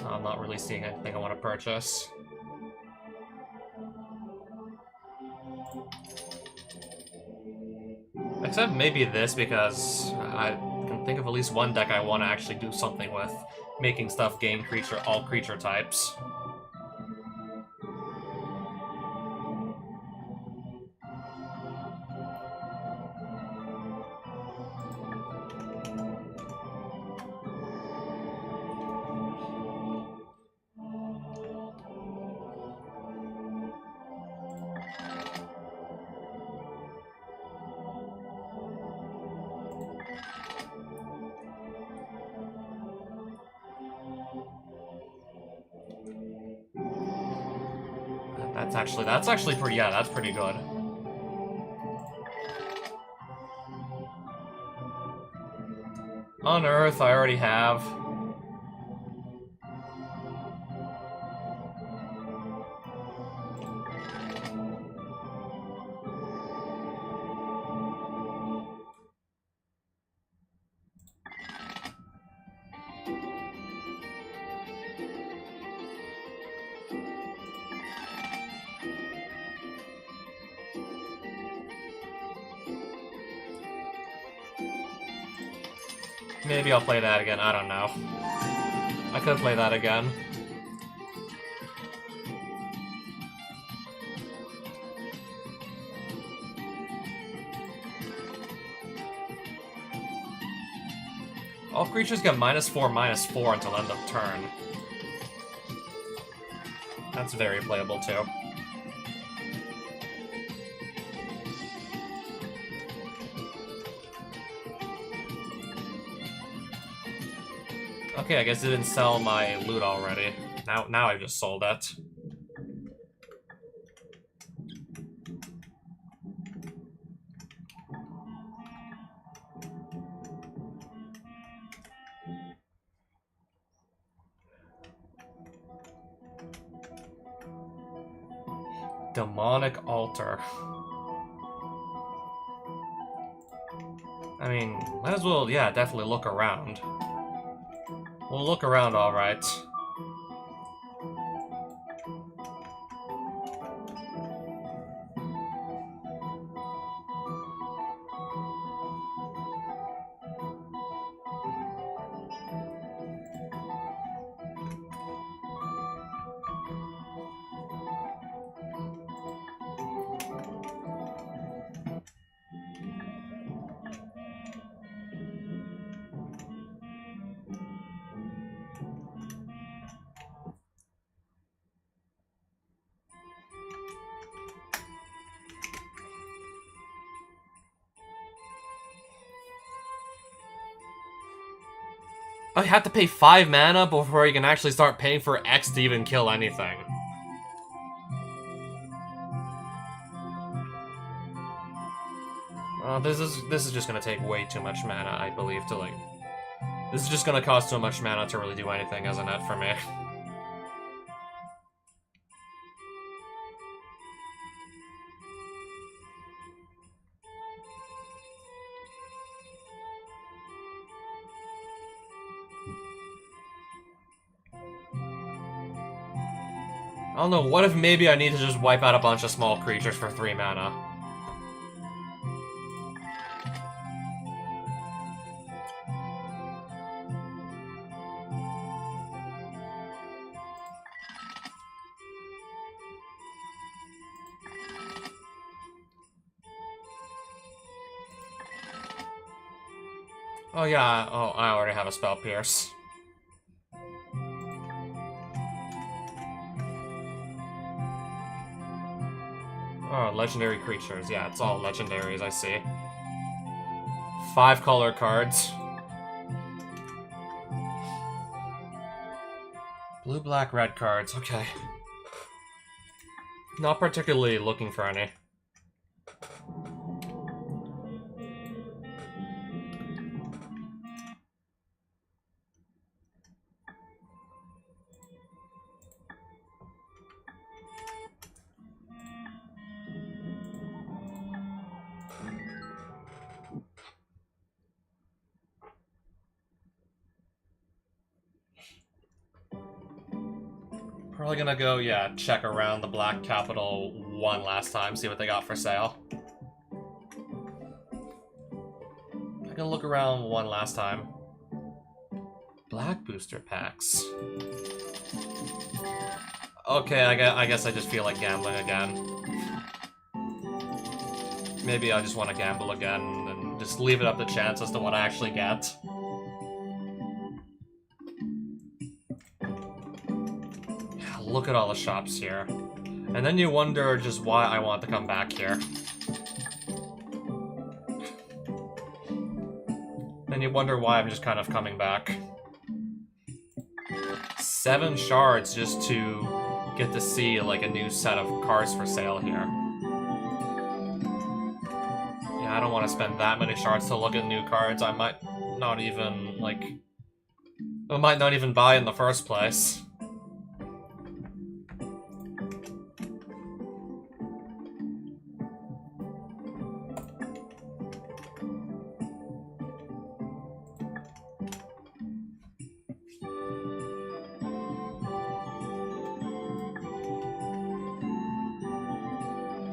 I'm not really seeing anything I want to purchase. Except maybe this, because I can think of at least one deck I want to actually do something with. Making stuff gain all creature types. That's actually pretty, yeah, that's pretty good. Unearth, I already have. Maybe I'll play that again, I don't know. I could play that again. All creatures get -4/-4 until end of turn. That's very playable too. Okay, I guess I didn't sell my loot already. Now I just sold it. Demonic Altar. I mean, might as well, yeah, definitely look around. We'll look around, alright. Oh, you have to pay 5 mana before you can actually start paying for X to even kill anything. This is just gonna take way too much mana, I believe, to like... This is just gonna cost too much mana to really do anything, isn't it, for me? I don't know, what if maybe I need to just wipe out a bunch of small creatures for 3 mana? Oh yeah, oh, I already have a Spell Pierce. Oh, legendary creatures. Yeah, it's all legendaries, I see. 5 color cards. Blue, black, red cards. Okay. Not particularly looking for any. Probably gonna go, yeah, check around the Black Capital one last time, see what they got for sale. I'm gonna look around one last time. Black booster packs. Okay, I guess I just feel like gambling again. Maybe I just want to gamble again and just leave it up to chance as to what I actually get. Look at all the shops here. And then you wonder just why I want to come back here. Then you wonder why I'm just kind of coming back. 7 shards just to get to see like a new set of cards for sale here. Yeah, I don't want to spend that many shards to look at new cards. I might not even, like... I might not even buy in the first place.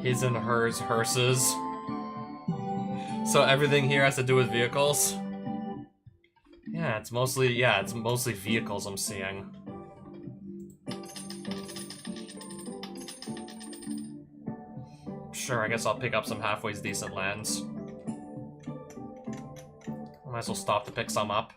His and hers, hearses. So everything here has to do with vehicles? Yeah, it's mostly vehicles I'm seeing. Sure, I guess I'll pick up some halfway decent lands. Might as well stop to pick some up.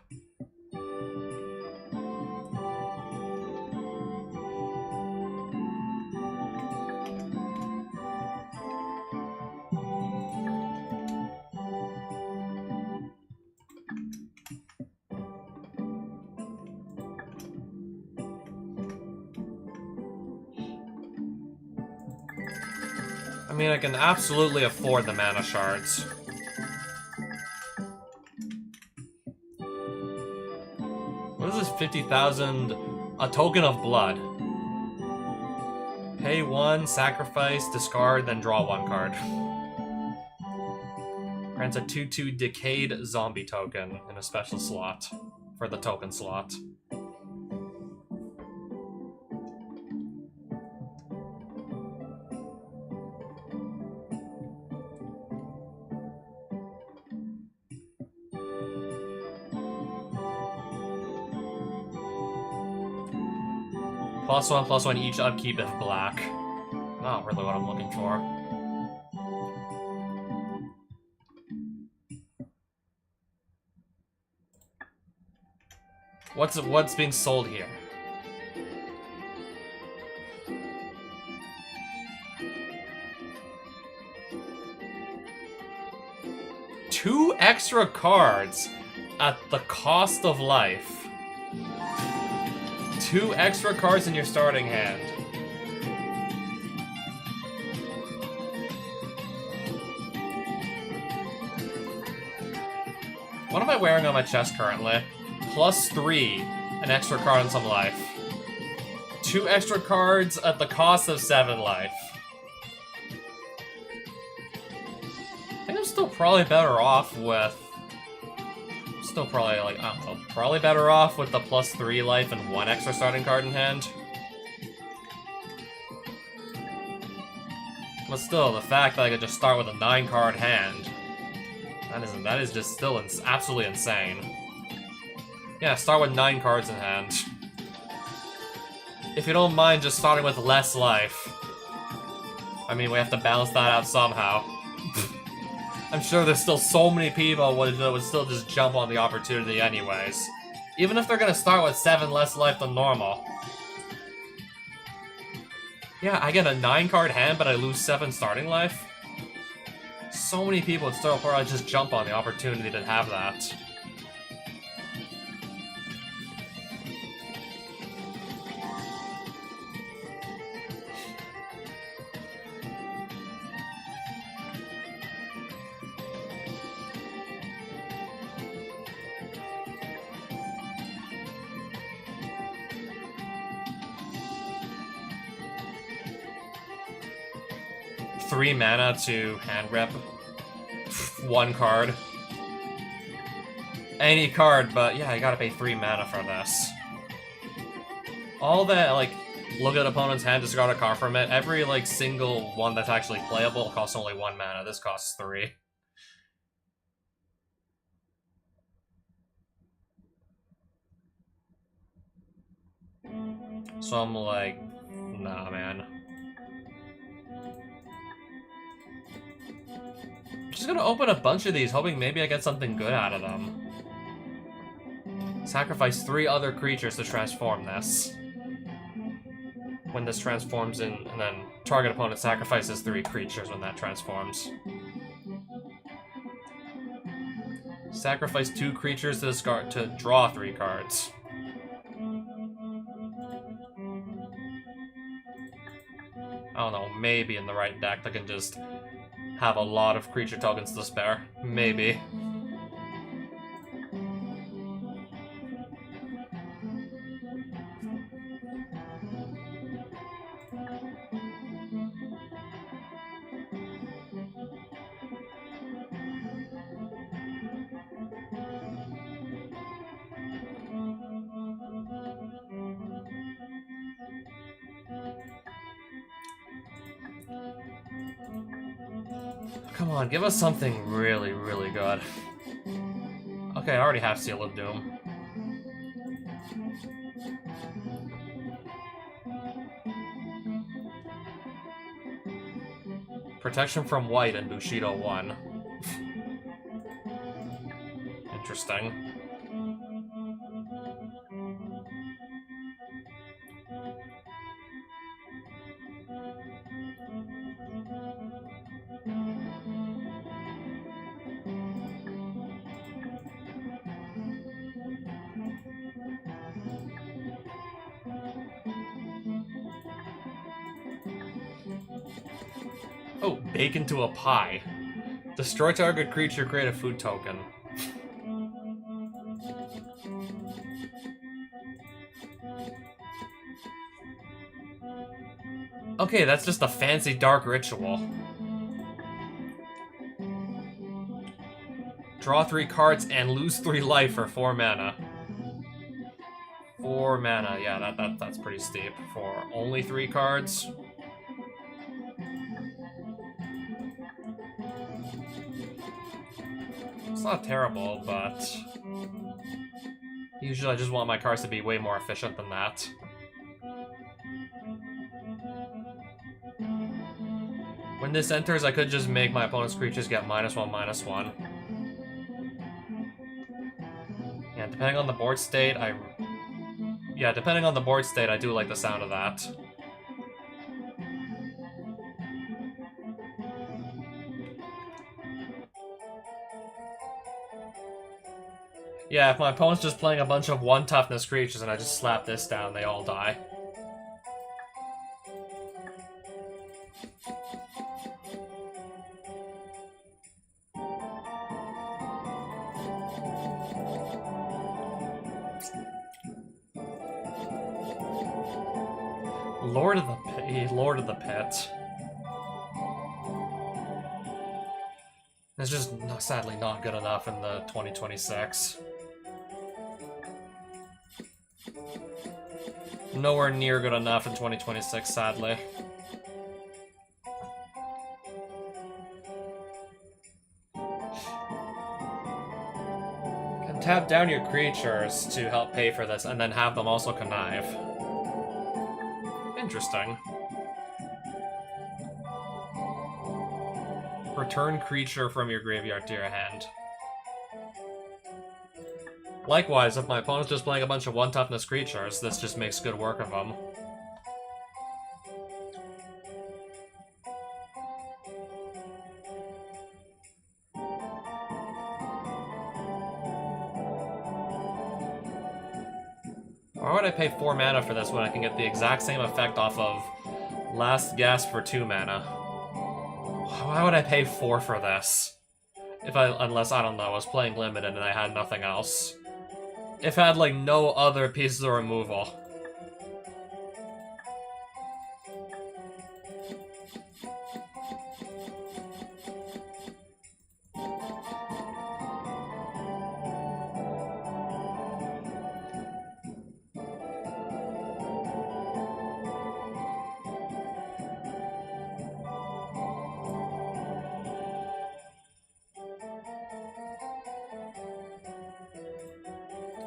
I mean, I can absolutely afford the mana shards. What is this 50,000? A token of blood. Pay 1, sacrifice, discard, then draw 1 card. Grants a 2/2 decayed zombie token in a special slot. For the token slot. +1/+1 each upkeep if black. Not really what I'm looking for. What's being sold here? Two extra cards at the cost of life. 2 extra cards in your starting hand. What am I wearing on my chest currently? +3, an extra card and some life. 2 extra cards at the cost of 7 life. I think I'm still probably better off with... Still probably, like, I don't know, probably better off with the +3 life and 1 extra starting card in hand. But still, the fact that I could just start with a 9-card hand, that is just still absolutely insane. Yeah, start with 9 cards in hand. If you don't mind just starting with less life. I mean, we have to balance that out somehow. I'm sure there's still so many people that would still just jump on the opportunity anyways. Even if they're gonna start with 7 less life than normal. Yeah, I get a 9-card hand, but I lose 7 starting life. So many people would still probably just jump on the opportunity to have that. Three mana to hand rep. 1 card. Any card, but yeah, I gotta pay 3 mana for this. All that, like, Look at opponent's hand, discard a card from it. Every, like, single one that's actually playable costs only 1 mana. This costs 3. So I'm like, nah, man. I'm just gonna open a bunch of these, hoping maybe I get something good out of them. Sacrifice 3 other creatures to transform this. When this transforms in, and then target opponent sacrifices 3 creatures when that transforms. Sacrifice 2 creatures to discard to draw 3 cards. I don't know, maybe in the right deck that can just have a lot of creature tokens to spare. Maybe. Come on, give us something really, really good. Okay, I already have Seal of Doom. Protection from white and Bushido 1. Interesting. Oh, bake into a pie. Destroy target creature, create a food token. Okay, that's just a fancy dark ritual. Draw 3 cards and lose 3 life for 4 mana. 4 mana, yeah, that's pretty steep for only 3 cards. It's not terrible, but usually I just want my cards to be way more efficient than that. When this enters, I could just make my opponent's creatures get -1/-1. Yeah, depending on the board state, depending on the board state, I do like the sound of that. Yeah, if my opponent's just playing a bunch of 1 toughness creatures and I just slap this down, they all die. Lord of the Pit. It's just sadly not good enough in the 2026. Nowhere near good enough in 2026, sadly. Can tap down your creatures to help pay for this, and then have them also connive. Interesting. Return creature from your graveyard to your hand. Likewise, if my opponent's just playing a bunch of 1 toughness creatures, this just makes good work of them. Why would I pay 4 mana for this when I can get the exact same effect off of Last Gasp for 2 mana? Why would I pay 4 for this? Unless, I don't know, I was playing limited and I had nothing else. If I had, like, no other pieces of removal.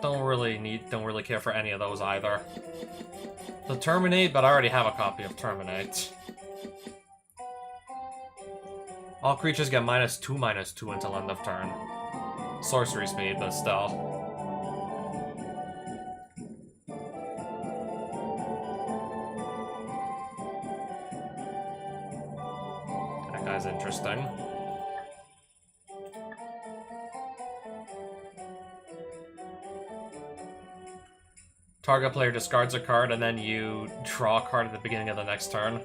don't really care for any of those either. The Terminate, but I already have a copy of Terminate. All creatures get -2/-2 until end of turn. Sorcery speed, but still. That guy's interesting. Target player discards a card, and then you draw a card at the beginning of the next turn.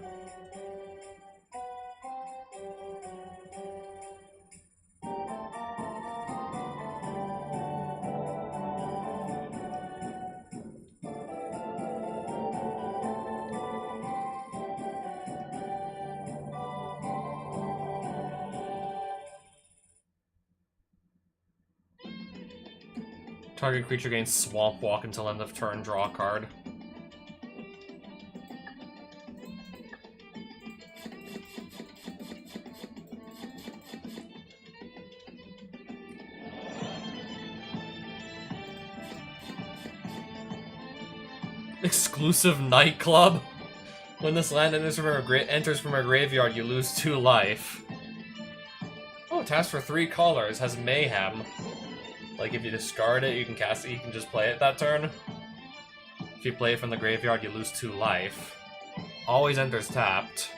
Target creature gains Swamp Walk until end of turn, draw a card. Exclusive Nightclub. When this land enters from a graveyard, you lose 2 life. Oh, it taps for 3 colors, has Mayhem. Like, if you discard it, you can cast it, you can just play it that turn. If you play it from the graveyard, you lose 2 life. Always enters tapped.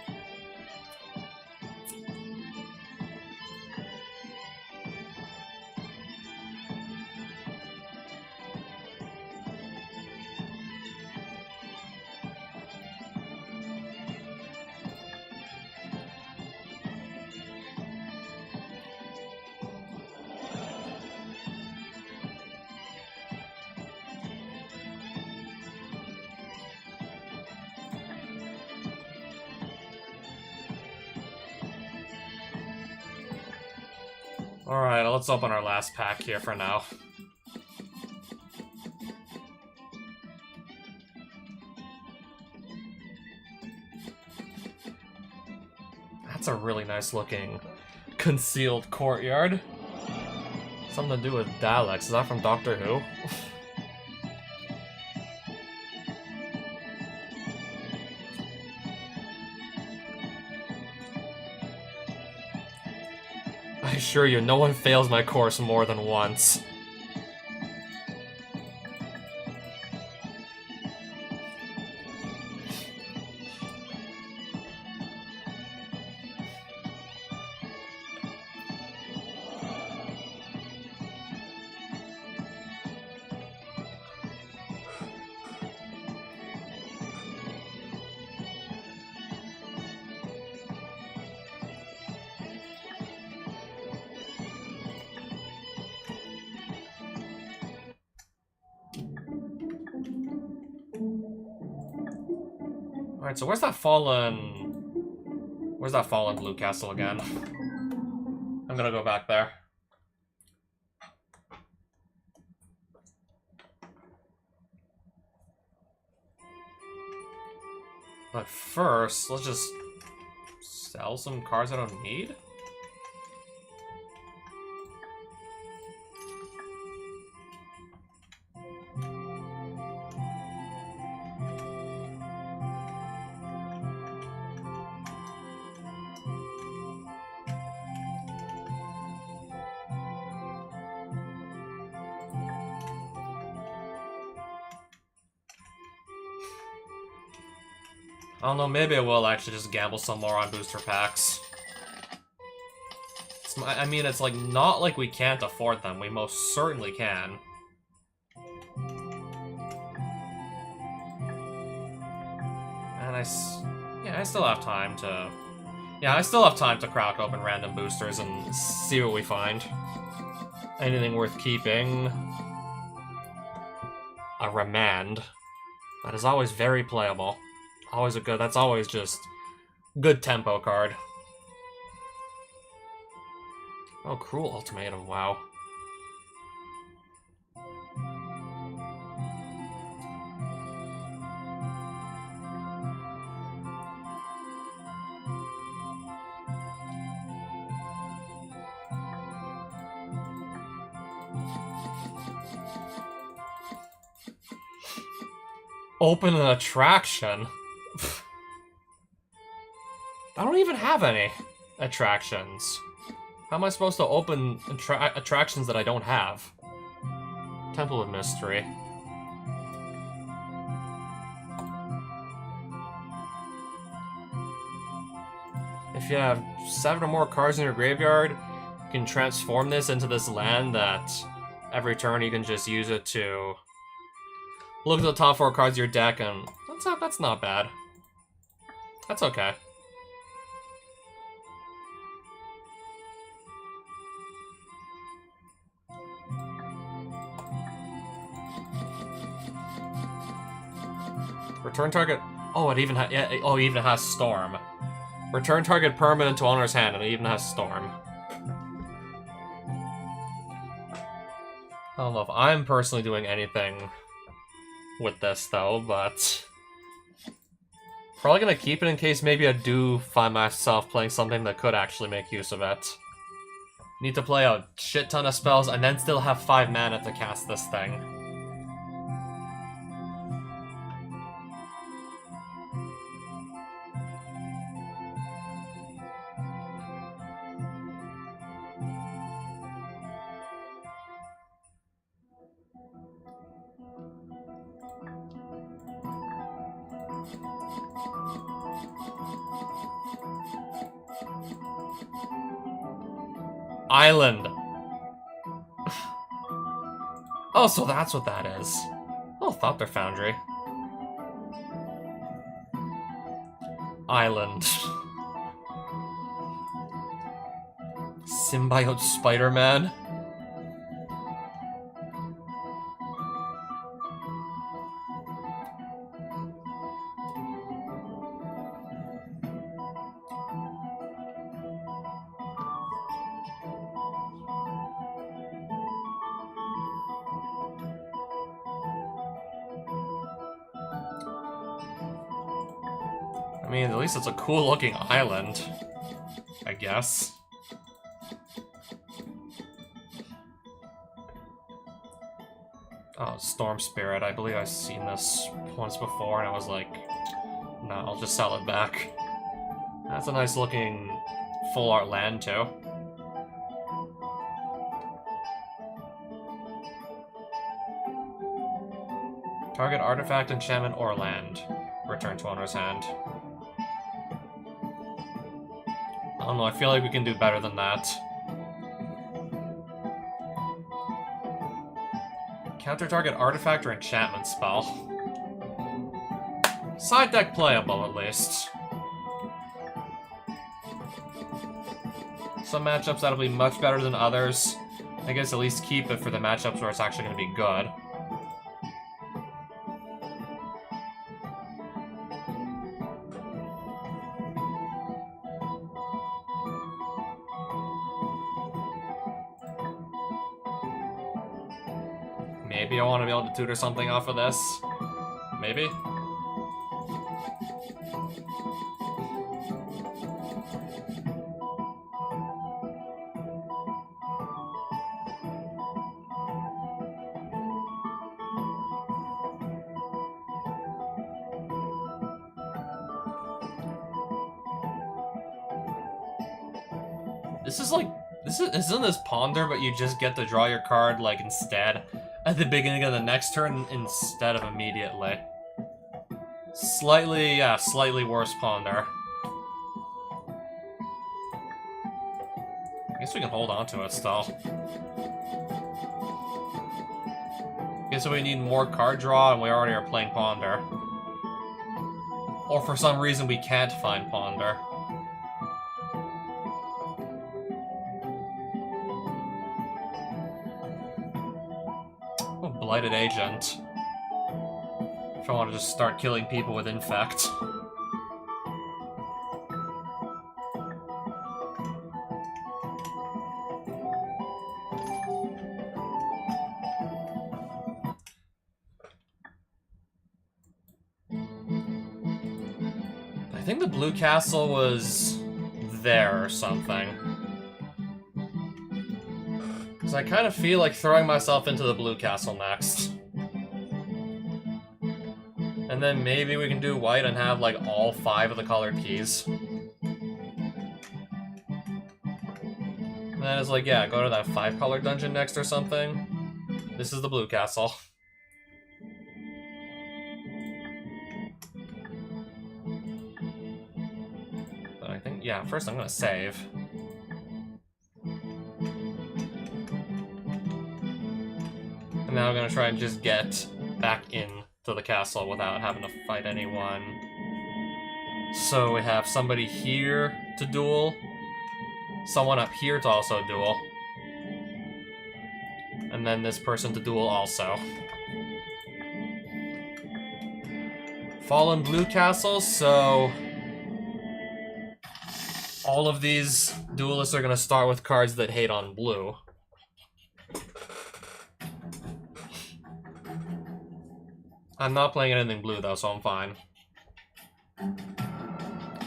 Alright, let's open our last pack here for now. That's a really nice looking concealed courtyard. Something to do with Daleks. Is that from Doctor Who? I assure you, no one fails my course more than once. Alright, so where's that fallen blue castle again? I'm gonna go back there. But first, let's just sell some cards I don't need. I don't know, maybe I will actually just gamble some more on booster packs. I mean, it's like not like we can't afford them. We most certainly can. And I still have time to... Yeah, I still have time to crack open random boosters and see what we find. Anything worth keeping. A Remand. That is always very playable. Always a good, that's always just good tempo card. Oh, Cruel Ultimatum, wow. Open an attraction? I don't even have any attractions. How am I supposed to open attractions that I don't have? Temple of Mystery. If you have 7 or more cards in your graveyard, you can transform this into this land that every turn you can just use it to look at the top 4 cards of your deck, and that's not bad. That's okay. Return target. Oh, it even has Storm. Return target permanent to owner's hand, and it even has Storm. I don't know if I'm personally doing anything with this, though, but probably gonna keep it in case maybe I do find myself playing something that could actually make use of it. Need to play a shit ton of spells and then still have 5 mana to cast this thing. Island. Oh, so that's what that is. Oh, Thought Foundry. Island. Symbiote Spider-Man. I mean, at least it's a cool-looking island, I guess. Oh, Storm Spirit. I believe I've seen this once before, and I was like, no, I'll just sell it back. That's a nice-looking full-art land, too. Target artifact, enchantment, or land. Return to owner's hand. I don't know, I feel like we can do better than that. Counter target artifact or enchantment spell. Side deck playable, at least. Some matchups that'll be much better than others. I guess at least keep it for the matchups where it's actually going to be good. Maybe I want to be able to tutor something off of this. Maybe? Isn't this Ponder, but you just get to draw your card, like, instead at the beginning of the next turn instead of immediately. Slightly worse Ponder. I guess we can hold on to it still. Okay, so we need more card draw, and we already are playing Ponder. Or for some reason we can't find Ponder. Blighted Agent. If I want to just start killing people with Infect. I think the blue castle was there or something. Because I kind of feel like throwing myself into the blue castle next. And then maybe we can do white and have, like, all 5 of the colored keys. And then it's like, yeah, go to that 5-color dungeon next or something. This is the blue castle. But I think, yeah, first I'm gonna save. And now I'm gonna try and just get back into the castle without having to fight anyone. So we have somebody here to duel, someone up here to also duel, and then this person to duel also. Fallen blue castle, so all of these duelists are gonna start with cards that hate on blue. I'm not playing anything blue though, so I'm fine.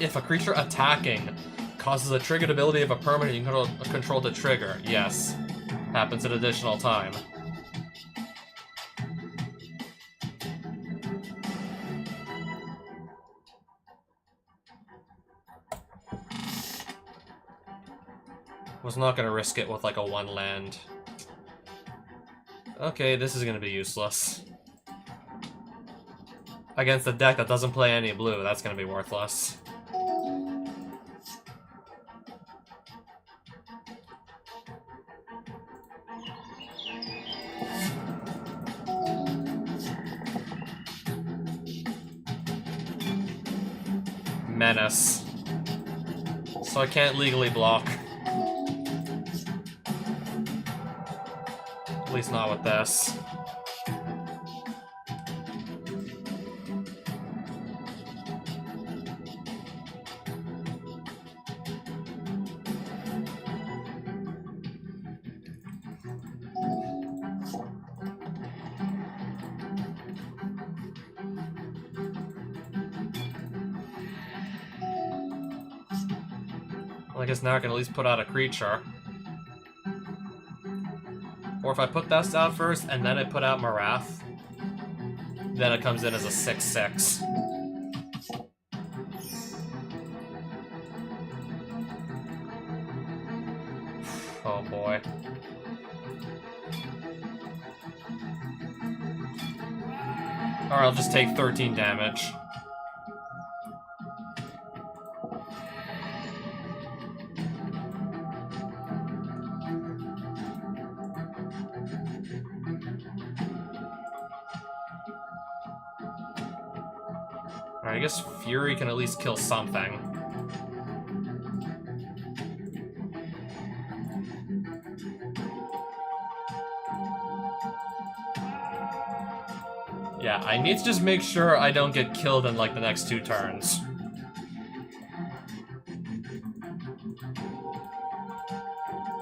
If a creature attacking causes a triggered ability of a permanent you control to trigger, yes. Happens at additional time. Was not gonna risk it with like a 1 land. Okay, this is gonna be useless. Against a deck that doesn't play any blue, that's gonna be worthless. Menace. So I can't legally block. At least not with this. Well, I guess now I can at least put out a creature. Or if I put this out first, and then I put out Marath, then it comes in as a 6/6. Oh boy. Alright, I'll just take 13 damage. I guess Fury can at least kill something. Yeah, I need to just make sure I don't get killed in, like, the next 2 turns.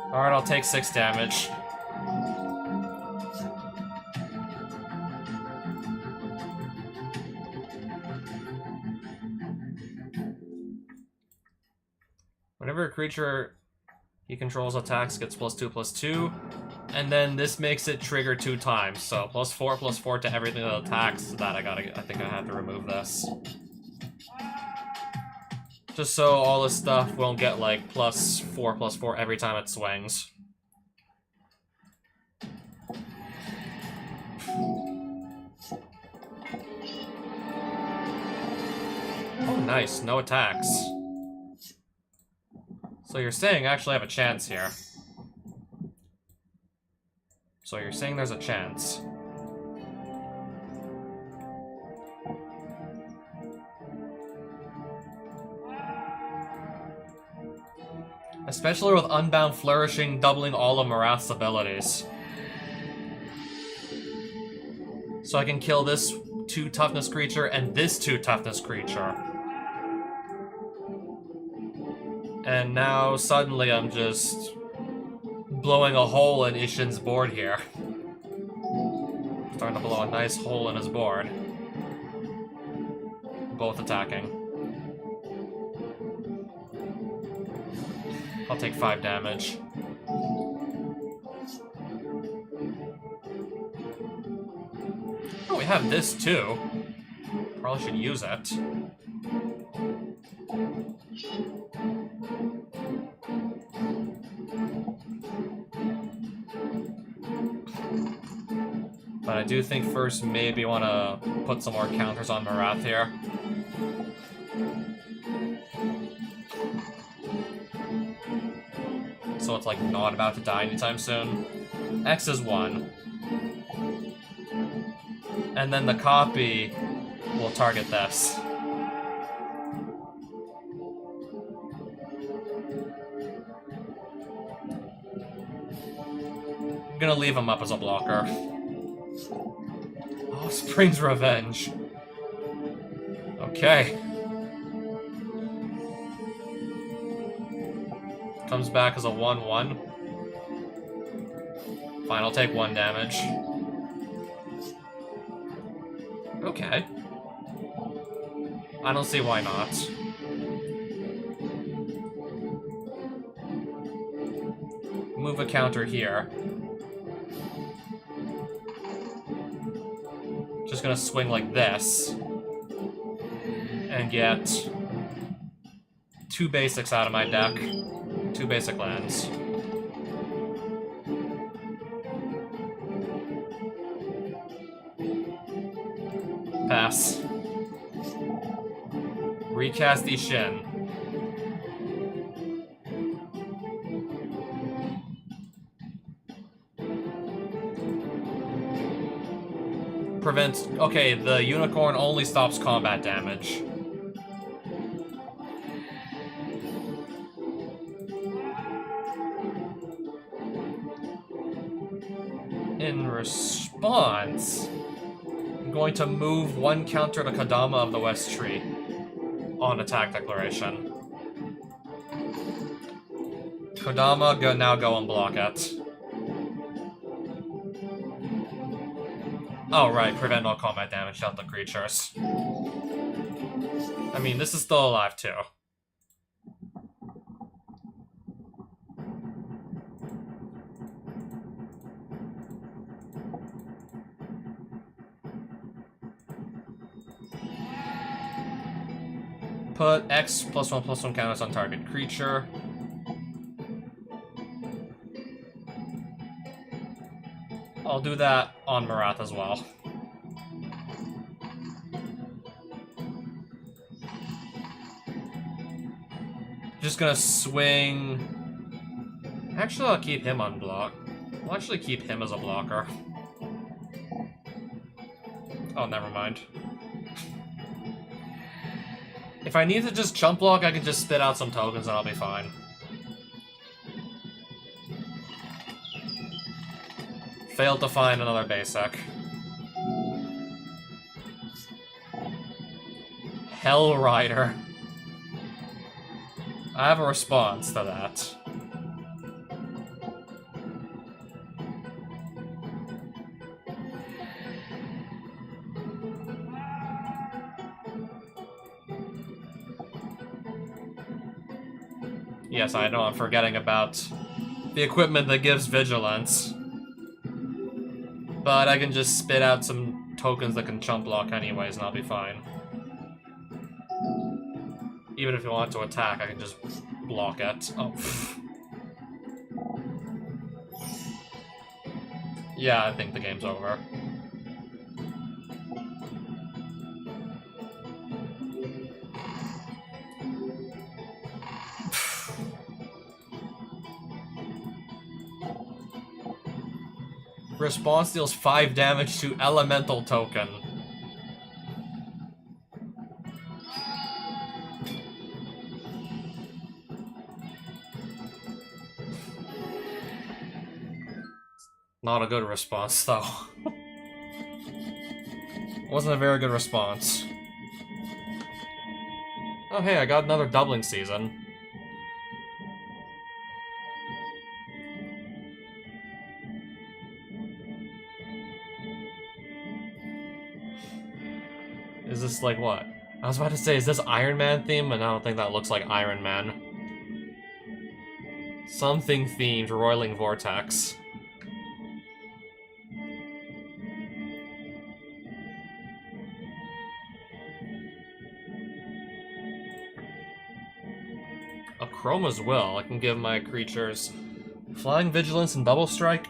Alright, I'll take 6 damage. Whenever a creature he controls attacks gets +2/+2, and then this makes it trigger 2 times. So +4/+4 to everything that attacks. That I think I have to remove this. Just so all this stuff won't get like +4/+4 every time it swings. Oh, nice. No attacks. So you're saying I actually have a chance here. So you're saying there's a chance. Especially with Unbound Flourishing doubling all of Marath's abilities. So I can kill this 2 toughness creature and this 2 toughness creature. And now suddenly I'm just blowing a hole in Ishin's board here. Starting to blow a nice hole in his board. Both attacking. I'll take 5 damage. Oh, we have this too. Probably should use it. But I do think first maybe want to put some more counters on Marath here. So it's like not about to die anytime soon. X is 1. And then the copy will target this. I'm gonna leave him up as a blocker. Oh, Spring's Revenge. Okay. Comes back as a 1/1. Fine, I'll take 1 damage. Okay. I don't see why not. Move a counter here. Just gonna swing like this. And get 2 basics out of my deck. 2 basic lands. Pass. Recast Ishin. Prevents... Okay, the unicorn only stops combat damage. In response, I'm going to move 1 counter to Kodama of the West Tree on attack declaration. Kodama, now go and block it. Oh, right, prevent all combat damage to the creatures. I mean, this is still alive, too. Put X +1/+1 counters on target creature. I'll do that on Marath as well. Just gonna swing... Actually, I'll keep him on block. I'll actually keep him as a blocker. Oh, never mind. If I need to just chump block, I can just spit out some tokens and I'll be fine. Failed to find another basic. Hell Rider. I have a response to that. Yes, I know I'm forgetting about the equipment that gives vigilance. But I can just spit out some tokens that can chump block anyways, and I'll be fine. Even if you want to attack, I can just block it. Oh. Yeah, I think the game's over. Response deals 5 damage to Elemental Token. Not a good response, though. Wasn't a very good response. Oh hey, I got another doubling season. Is this like what? I was about to say, is this Iron Man theme? And I don't think that looks like Iron Man. Something themed, Roiling Vortex. Chroma's Will. I can give my creatures Flying Vigilance and Bubble Strike,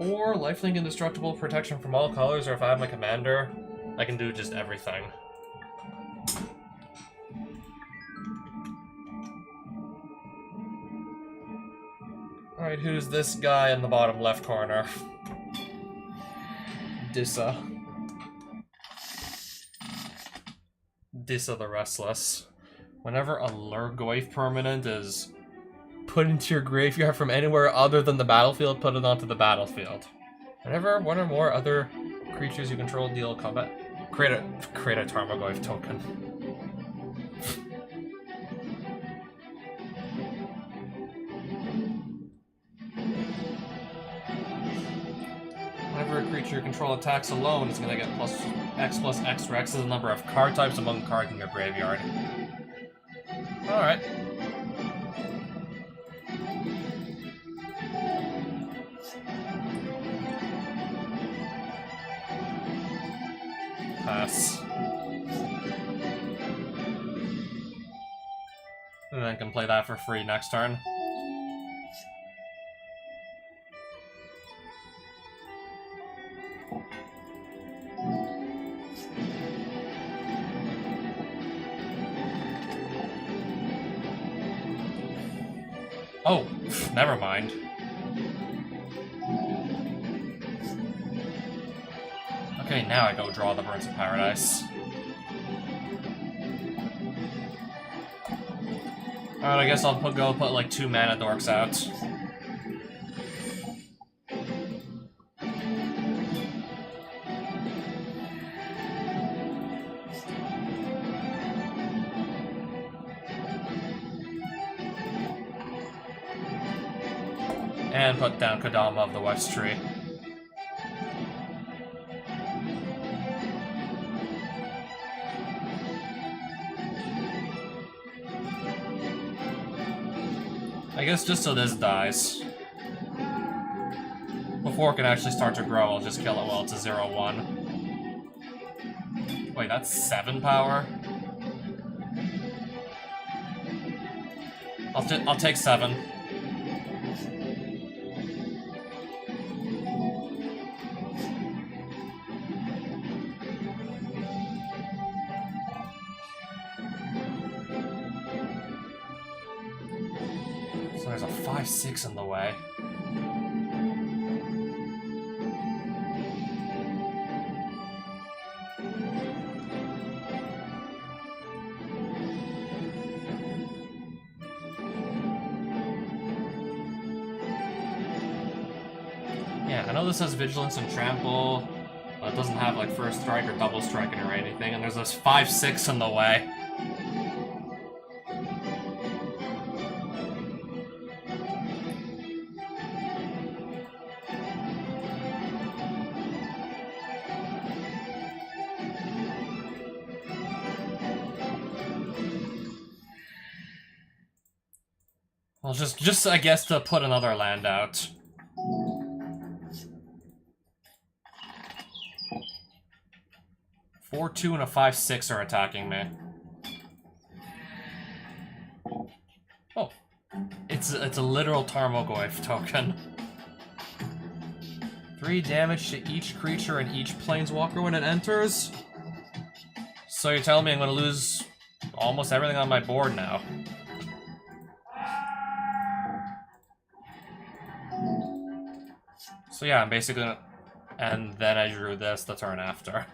or Lifelink Indestructible, protection from all colors, or if I have my commander, I can do just everything. Alright, who's this guy in the bottom left corner? Dissa. Dissa the Restless. Whenever a Lurgoyf permanent is put into your graveyard from anywhere other than the battlefield, put it onto the battlefield. Whenever one or more other creatures you control deal combat, create a Tarmogoyf token. Whenever a creature you control attacks alone, it's gonna get plus X, where X is the number of card types among cards in your graveyard. Alright. Pass. And then can play that for free next turn. Oh, never mind. Okay, now I go draw the Burns of Paradise. Alright, I guess I'll go put like 2 mana dorks out. And put down Kodama of the West Tree. I guess just so this dies. Before it can actually start to grow, I'll just kill it while it's a 0-1. Wait, that's 7 power? I'll take 7. So there's a 5/6 in the way. Yeah, I know this has Vigilance and Trample, but it doesn't have like First Strike or Double Strike or anything, and there's this 5/6 in the way. Well, just I guess to put another land out. Four, 2, and a 5/6 are attacking me. Oh, it's a literal Tarmogoyf token. 3 damage to each creature and each planeswalker when it enters. So you're telling me I'm gonna lose almost everything on my board now. So yeah, I'm basically gonna... And then I drew this the turn after.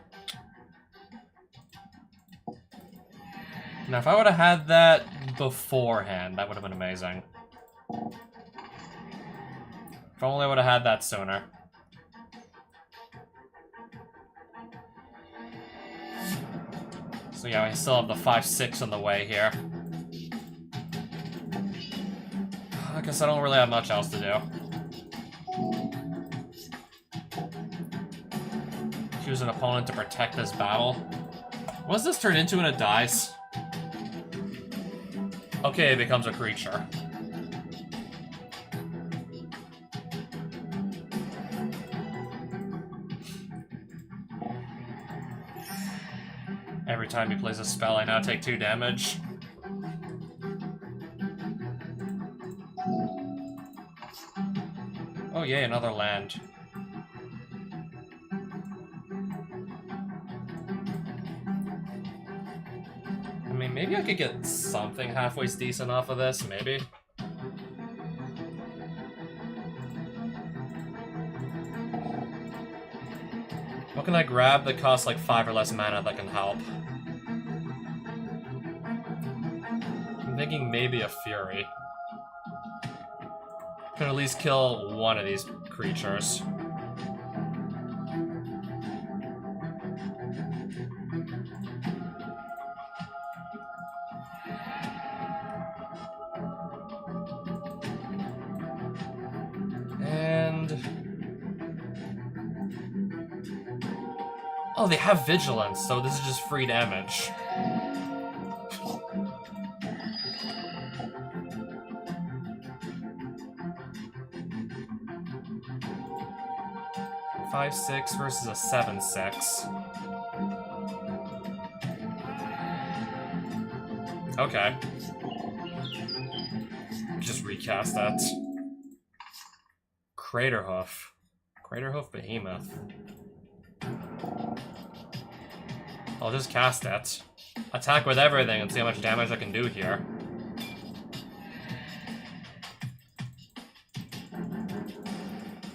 Now, if I would have had that beforehand, that would have been amazing. If only I would have had that sooner. So yeah, I still have the 5/6 on the way here. I guess I don't really have much else to do. Choose an opponent to protect this battle. What's this turn into when it dies? Okay, it becomes a creature. Every time he plays a spell, I now take 2 damage. yay, another land. I mean, maybe I could get something halfway decent off of this, maybe. What can I grab that costs like 5 or less mana that can help? I'm thinking maybe a Fury. Can at least kill one of these creatures. And... oh, they have Vigilance, so this is just free damage. Five, 6 versus a 7/6. Okay. Just recast that. Craterhoof. Craterhoof Behemoth. I'll just cast it. Attack with everything and see how much damage I can do here.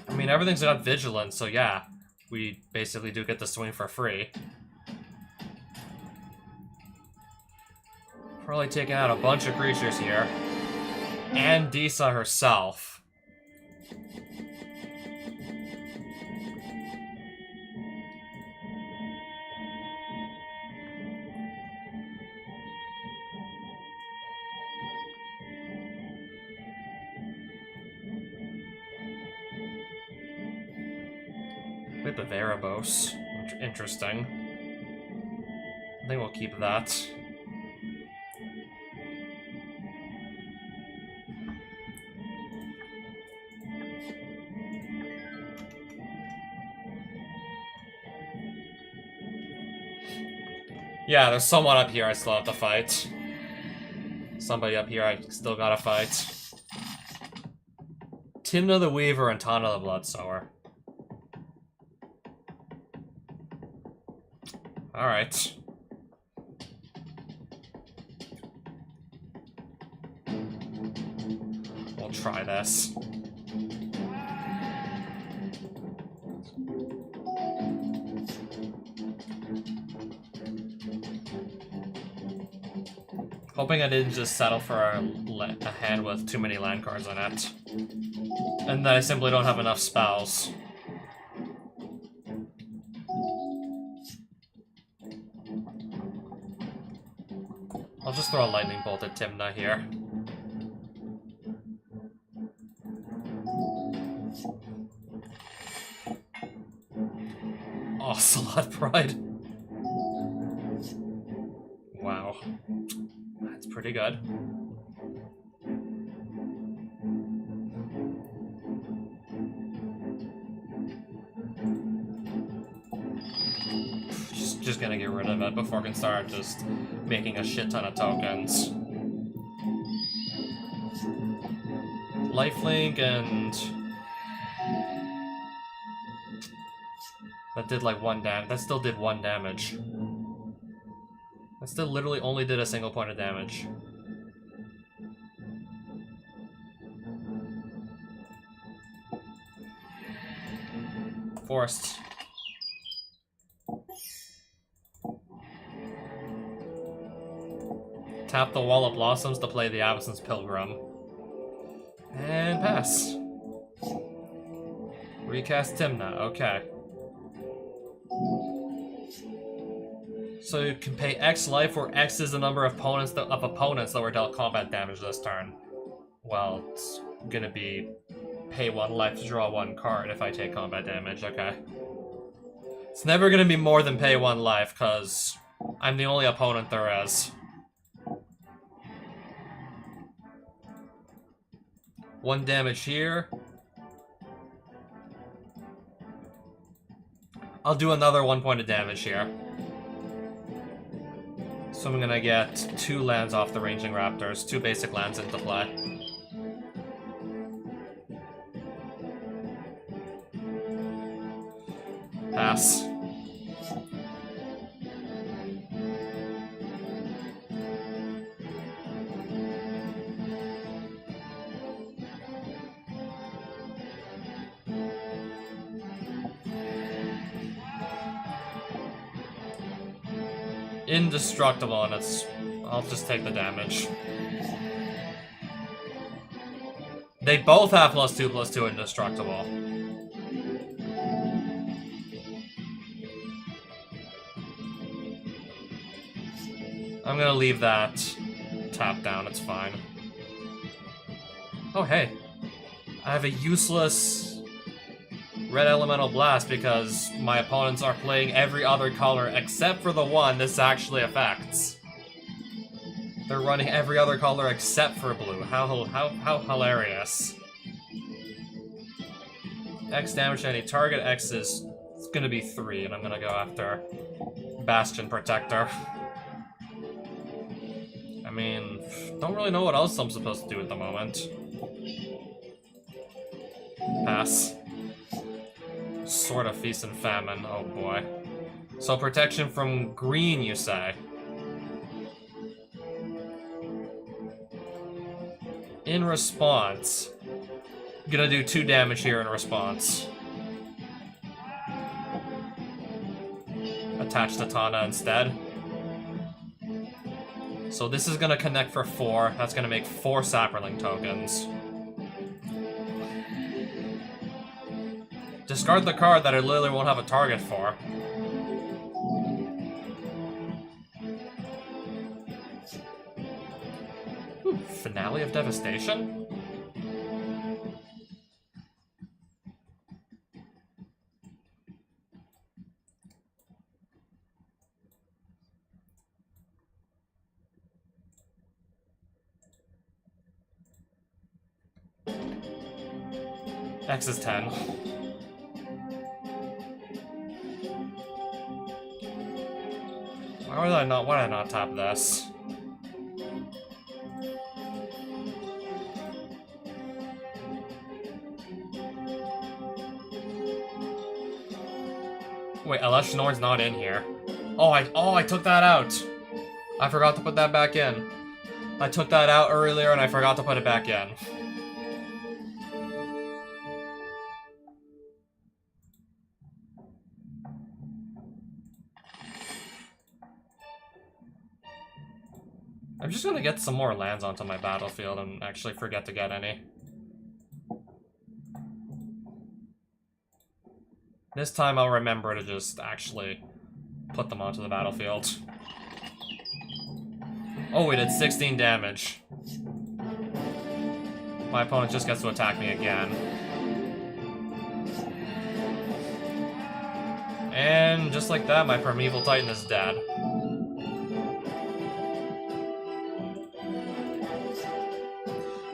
I mean, everything's got Vigilance, so yeah. We basically do get the swing for free. Probably taking out a bunch of creatures here. And Disa herself. We have the Varabos. Interesting. I think we'll keep that. Yeah, there's someone up here I still have to fight. Somebody up here I still gotta fight. Tymna the Weaver and Tana the Bloodsower. Alright. We'll try this. Hoping I didn't just settle for a hand with too many land cards in it. And that I simply don't have enough spells. I'll just throw a lightning bolt at Tymna here. Oh, Slot Pride. Wow. That's pretty good. Just gonna get rid of it before I can start just making a shit ton of tokens. Lifelink and... that did like 1 damage. That still did 1 damage. That still literally only did a single point of damage. Forced. Tap the Wall of Blossoms to play the Avacyn's Pilgrim. And pass. Recast Tymna, okay. So you can pay X life, where X is the number of opponents that were dealt combat damage this turn. Well, it's gonna be pay 1 life to draw 1 card if I take combat damage, okay. It's never gonna be more than pay 1 life, cause I'm the only opponent there is. 1 damage here. I'll do another 1 point of damage here. So I'm gonna get 2 lands off the Ranging Raptors, 2 basic lands into play. Pass. Indestructible, and it's... I'll just take the damage. They both have +2/+2 indestructible. I'm gonna leave that tap down, it's fine. Oh hey, I have a useless red elemental blast because my opponents are playing every other color except for the one this actually affects. They're running every other color except for blue. How hilarious. X damage to any target. X is gonna be 3, and I'm gonna go after Bastion Protector. I mean, don't really know what else I'm supposed to do at the moment. Pass. Sword of Feast and Famine, oh boy. So protection from green, you say? In response, I'm gonna do 2 damage here in response. Attach to Tana instead. So this is gonna connect for 4. That's gonna make 4 Saproling tokens. Discard the card that I literally won't have a target for. Ooh, Finale of Devastation? X is 10. Why did I not tap this? Wait, Elesh Norn's not in here. Oh, I took that out. I forgot to put that back in. I took that out earlier and I forgot to put it back in. I'm just gonna get some more lands onto my battlefield and actually forget to get any. This time I'll remember to just actually put them onto the battlefield. Oh, we did 16 damage. My opponent just gets to attack me again. And just like that, my Primeval Titan is dead.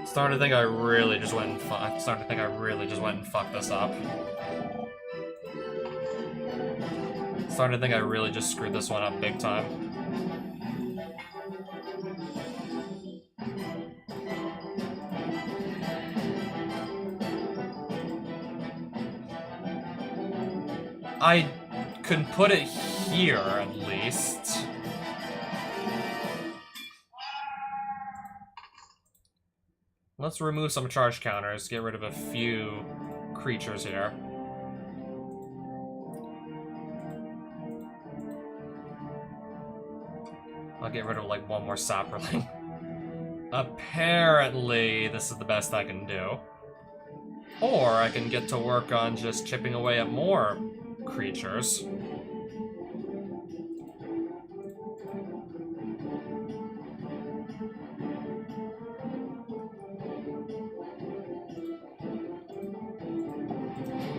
Starting to think I really just went and fucked this up. Starting to think I really just screwed this one up big time. I can put it here at least. Let's remove some charge counters, get rid of a few creatures here. I'll get rid of like one more Saproling. Apparently, this is the best I can do. Or I can get to work on just chipping away at more creatures.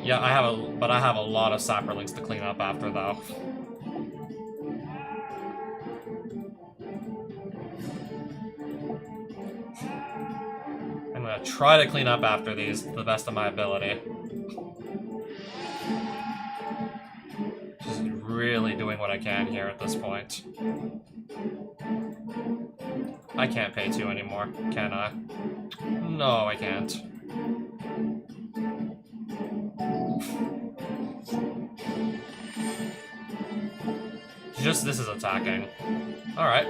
Yeah, I have a lot of Saprolings to clean up after, though. I'm gonna try to clean up after these to the best of my ability. Just really doing what I can here at this point. I can't pay 2 anymore, can I? No, I can't. Just this is attacking. Alright.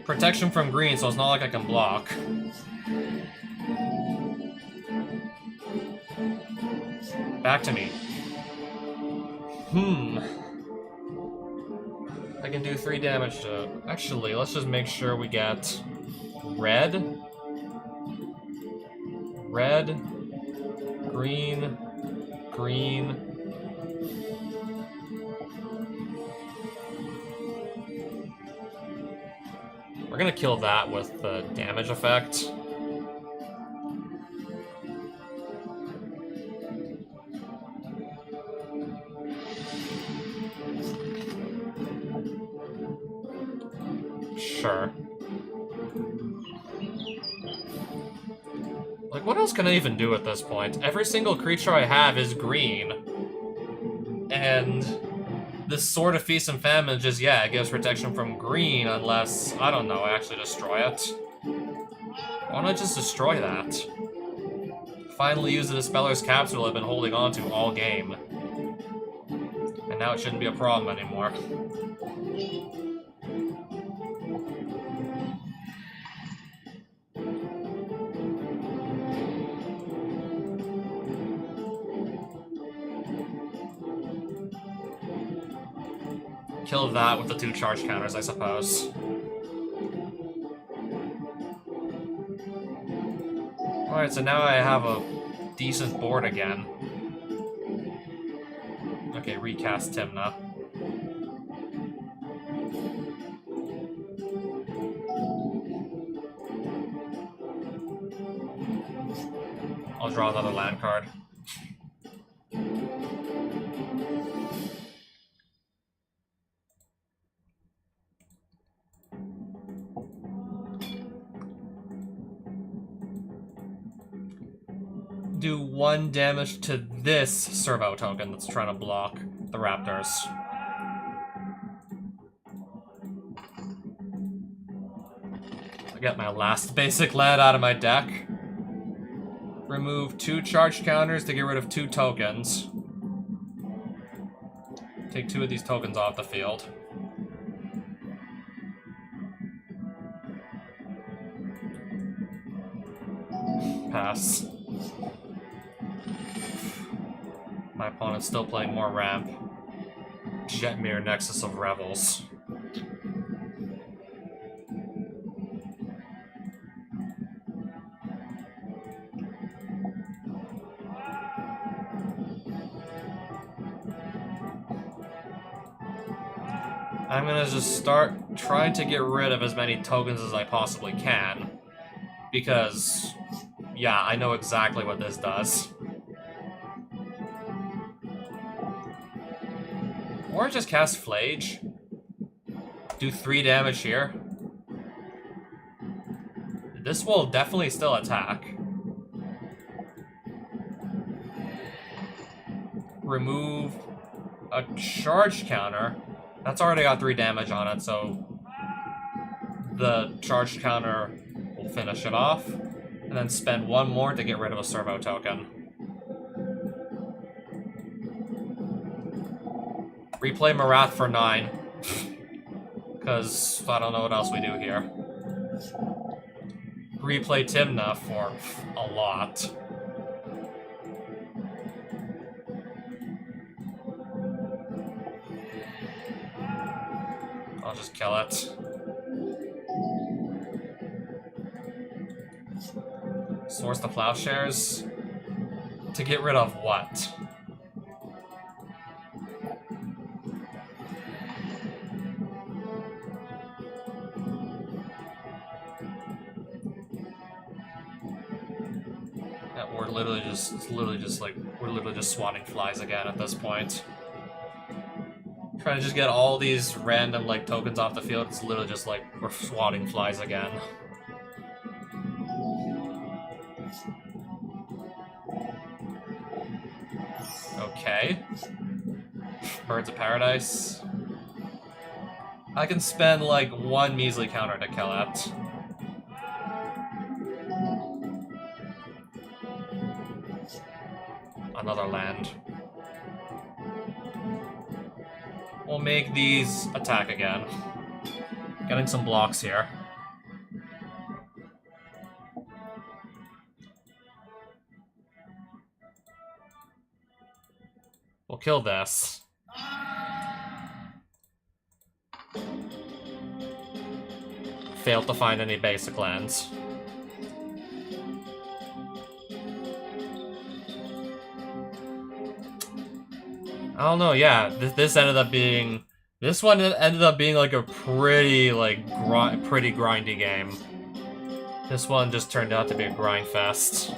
Protection from green, so it's not like I can block. Back to me. I can do 3 damage to... Actually, let's just make sure we get... Red. Red. Green. Green. We're gonna kill that with the damage effect. Sure. Like, what else can I even do at this point? Every single creature I have is green. And this Sword of Feast and Famine just, yeah, it gives protection from green unless, I don't know, I actually destroy it. Why don't I just destroy that? Finally use the Dispeller's Capsule I've been holding on to all game. And now it shouldn't be a problem anymore. Kill that with the 2 charge counters, I suppose. Alright, so now I have a decent board again. Okay, recast Tymna. I'll draw another land card. Do 1 damage to this servo token that's trying to block the raptors. I get my last basic land out of my deck. Remove 2 charge counters to get rid of 2 tokens. Take 2 of these tokens off the field. Pass. My opponent's still playing more ramp. Jetmir, Nexus of Revels. I'm gonna just start trying to get rid of as many tokens as I possibly can. Because, yeah, I know exactly what this does. Or just cast Flage. Do 3 damage here. This will definitely still attack. Remove a charge counter. That's already got 3 damage on it, so the charge counter will finish it off. And then spend 1 more to get rid of a servo token. Replay Marath for 9. Because I don't know what else we do here. Replay Tymna for a lot. I'll just kill it. Source the Plowshares. To get rid of what? We're literally just swatting flies again at this point. Trying to just get all these random, like, tokens off the field, it's literally just like, we're swatting flies again. Okay. Birds of Paradise. I can spend, like, 1 measly counter to kill it. Another land. We'll make these attack again. Getting some blocks here. We'll kill this. Failed to find any basic lands. I don't know, yeah, this ended up being... This one ended up being like a pretty, like, pretty grindy game. This one just turned out to be a grind fest.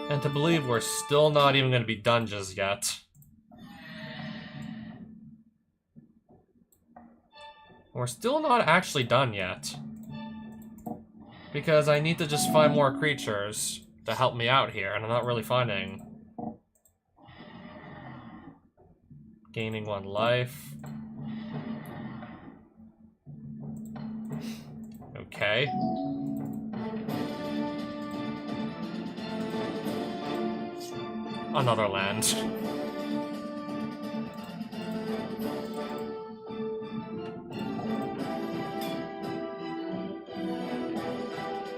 And to believe we're still not even going to be done just yet. We're still not actually done yet. Because I need to just find more creatures to help me out here, and I'm not really finding. Gaining 1 life. Okay. Another land.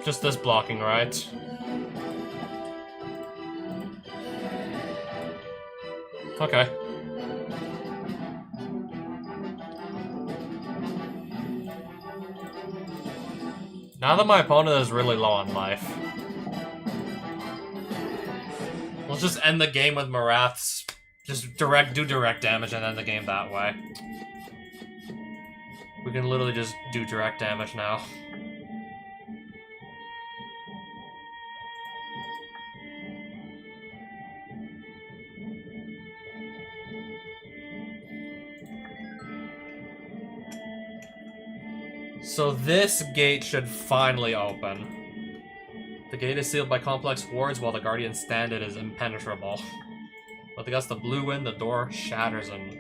Just this blocking, right? Okay. Now that my opponent is really low on life, we'll just end the game with Maraths. Just do direct damage and end the game that way. We can literally just do direct damage now. So this gate should finally open. The gate is sealed by complex wards while the Guardian Standard is impenetrable. With the gust of blue wind, the door shatters and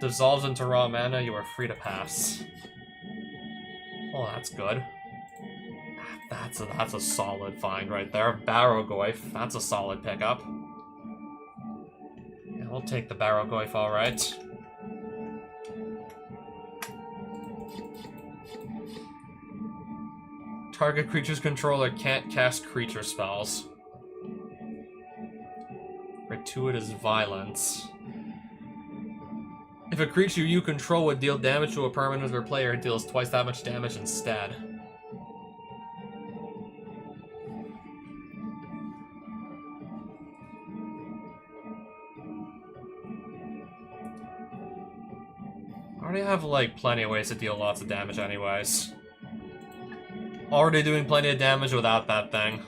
dissolves into raw mana. You are free to pass. Oh, that's good. That's a solid find right there. Barrogoyf, that's a solid pickup. Yeah, we'll take the Barrogoyf, alright. Target creature's controller can't cast creature spells. Gratuitous violence. If a creature you control would deal damage to a permanent or player, it deals twice that much damage instead. I already have, like, plenty of ways to deal lots of damage anyways. Already doing plenty of damage without that thing.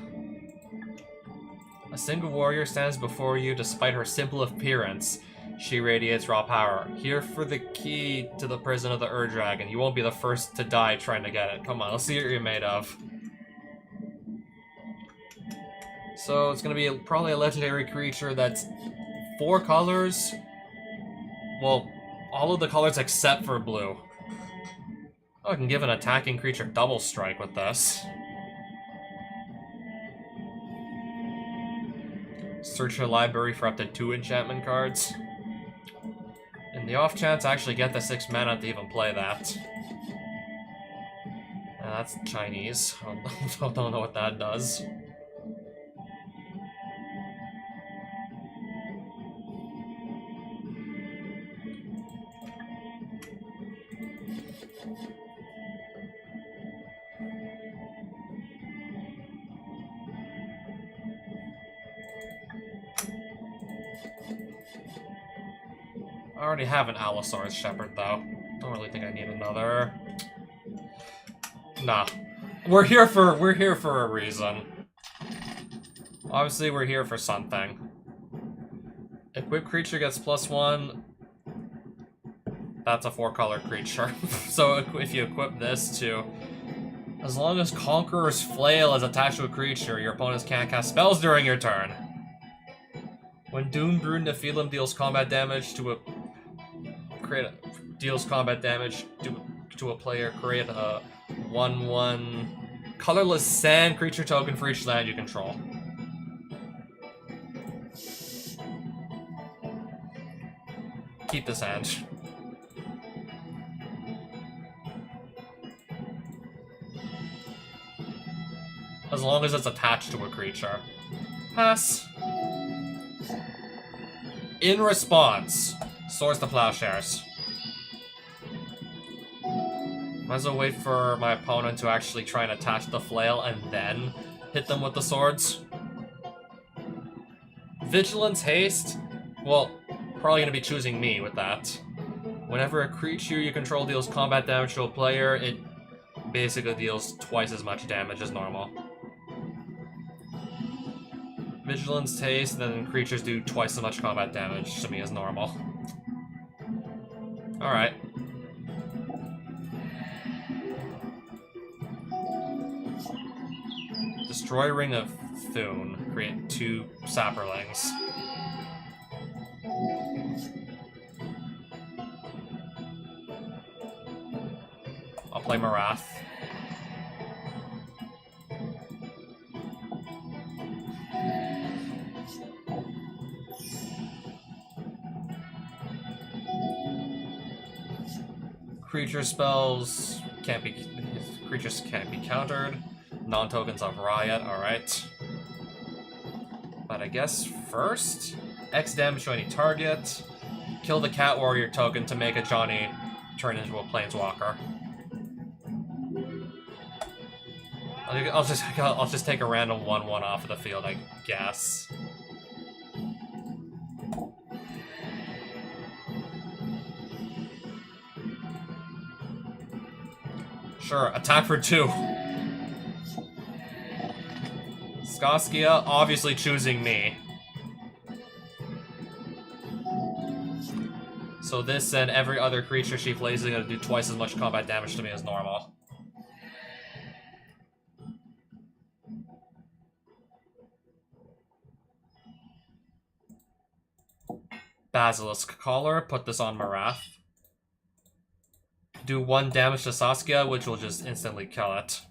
A single warrior stands before you despite her simple appearance. She radiates raw power. Here for the key to the prison of the Ur-Dragon. You won't be the first to die trying to get it. Come on, let's see what you're made of. So it's gonna be probably a legendary creature that's 4 colors. Well, all of the colors except for blue. Oh, I can give an attacking creature double strike with this. Search your library for up to 2 enchantment cards. In the off chance I actually get the 6 mana to even play that. That's Chinese. I don't know what that does. I already have an Allosaurus Shepherd, though. Don't really think I need another. Nah. We're here for a reason. Obviously, we're here for something. Equip creature gets +1. That's a 4-color creature. So if you equip this too, as long as Conqueror's Flail is attached to a creature, your opponents can't cast spells during your turn. When Doombrune Nephilim deals combat damage to a deals combat damage to a player, create a 1/1 colorless sand creature token for each land you control. Keep this hand. As long as it's attached to a creature. Pass. In response, Swords to Plowshares. Might as well wait for my opponent to actually try and attach the flail and then hit them with the swords. Vigilance Haste? Well, probably going to be choosing me with that. Whenever a creature you control deals combat damage to a player, it basically deals twice as much damage as normal. Vigilance Haste, then creatures do twice as much combat damage to me as normal. Alright. Destroy Ring of Thune. Create 2 Saprolings. I'll play Marath. Creature spells can't be... creatures can't be countered. Non-tokens of Riot, alright. But I guess first, X damage to any target. Kill the Cat Warrior token to make a Johnny turn into a Planeswalker. I'll just take a random 1/1 off of the field, I guess. Sure, attack for 2. Skoskia obviously choosing me. So this and every other creature she plays is going to do twice as much combat damage to me as normal. Basilisk Collar, put this on Marath. Do 1 damage to Saskia, which will just instantly kill it.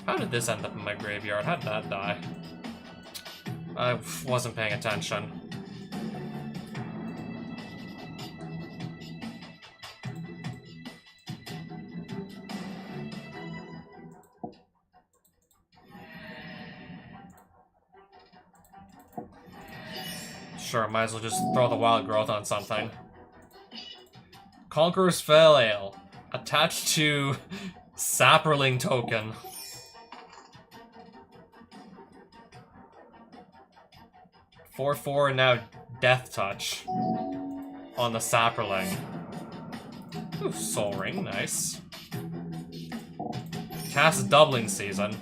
How did this end up in my graveyard? How did that die? I wasn't paying attention. Sure, might as well just throw the Wild Growth on something. Conqueror's Flail. Attached to Saproling token. (4/4) now Death Touch on the Saproling. Ooh, Soul Ring, nice. Cast Doubling Season.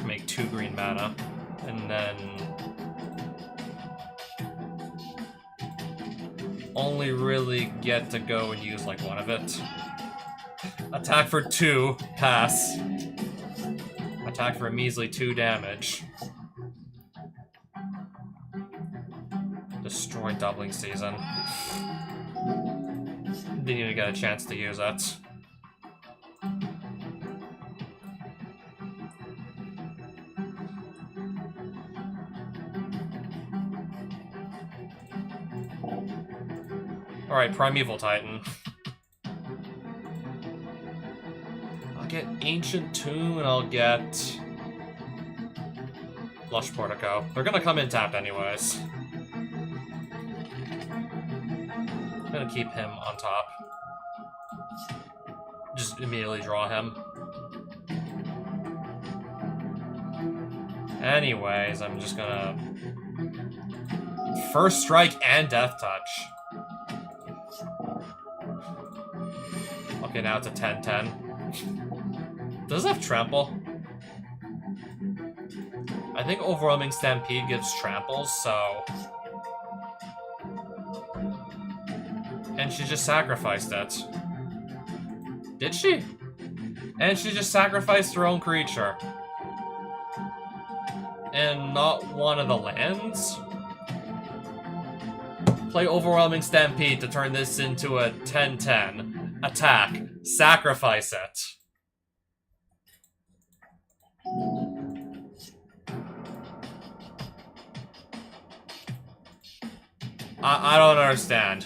Make 2 green mana, and then only really get to go and use like 1 of it. Attack for 2, pass. Attack for a measly 2 damage. Destroy Doubling Season. Didn't even get a chance to use it. Alright, Primeval Titan. I'll get Ancient Tomb and I'll get Lush Portico. They're gonna come in tapped anyways. I'm gonna keep him on top. Just immediately draw him. Anyways, I'm just gonna... First Strike and Death Touch. Okay, now it's a 10/10. Does it have Trample? I think Overwhelming Stampede gives tramples, so... And she just sacrificed it. Did she? And she just sacrificed her own creature. And not one of the lands? Play Overwhelming Stampede to turn this into a 10-10. Attack. Sacrifice it. I don't understand.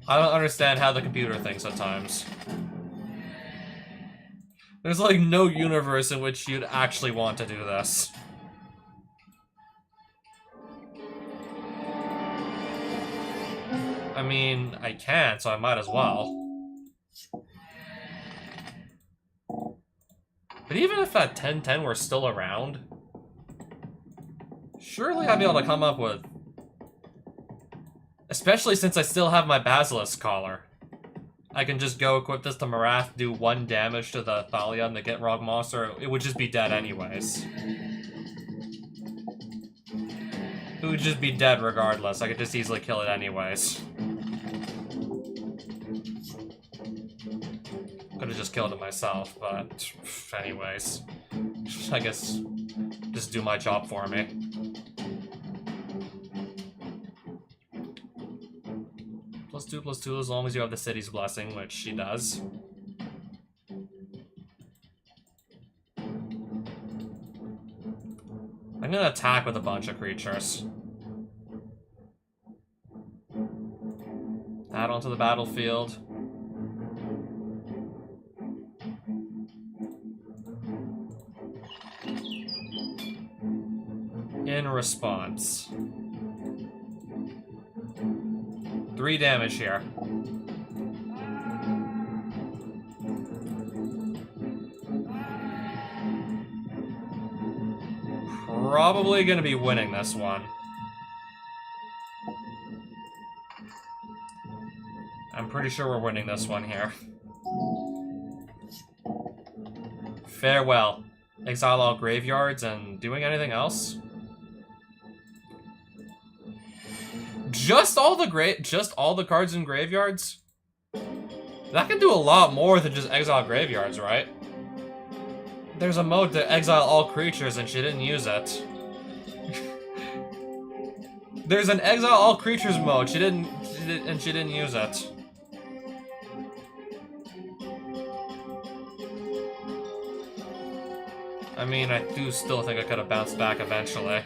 I don't understand how the computer thinks at times. There's like no universe in which you'd actually want to do this. I mean, I can, so I might as well. But even if that 10-10 were still around, surely I'd be able to come up with... Especially since I still have my Basilisk Collar. I can just go equip this to Marath, do 1 damage to the Thalia and the Gitrog monster. It would just be dead anyways. It would just be dead regardless. I could just easily kill it anyways. Could have just killed it myself, but anyways. I guess just do my job for me. +2/+2 as long as you have the city's blessing, which she does. I'm gonna attack with a bunch of creatures. Add onto the battlefield. In response. 3 damage here. Probably gonna be winning this one. I'm pretty sure we're winning this one here. Farewell. Exile all graveyards and doing anything else? Just all the cards in graveyards? That can do a lot more than just exile graveyards, right? There's a mode to exile all creatures and she didn't use it. There's an exile all creatures mode, she didn't use it. I mean, I do still think I could have bounced back eventually.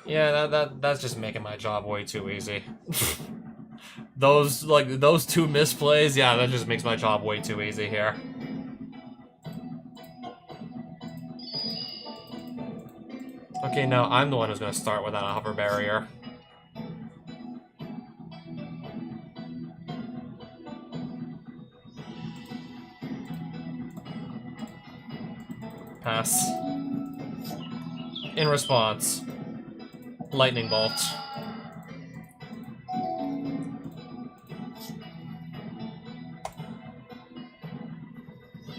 Yeah, that's just making my job way too easy. those 2 misplays, yeah, that just makes my job way too easy here. Okay, now I'm the one who's gonna start without a hover barrier. Pass. In response. Lightning Bolt.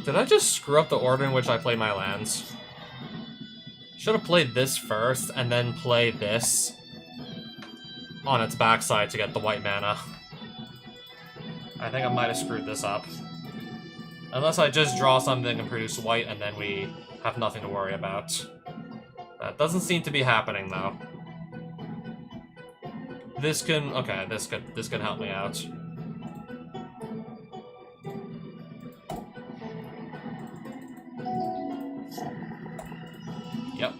Did I just screw up the order in which I play my lands? Should have played this first, and then play this on its backside to get the white mana. I think I might have screwed this up. Unless I just draw something and produce white, and then we have nothing to worry about. That doesn't seem to be happening, though. This can... okay, this could help me out. Yep.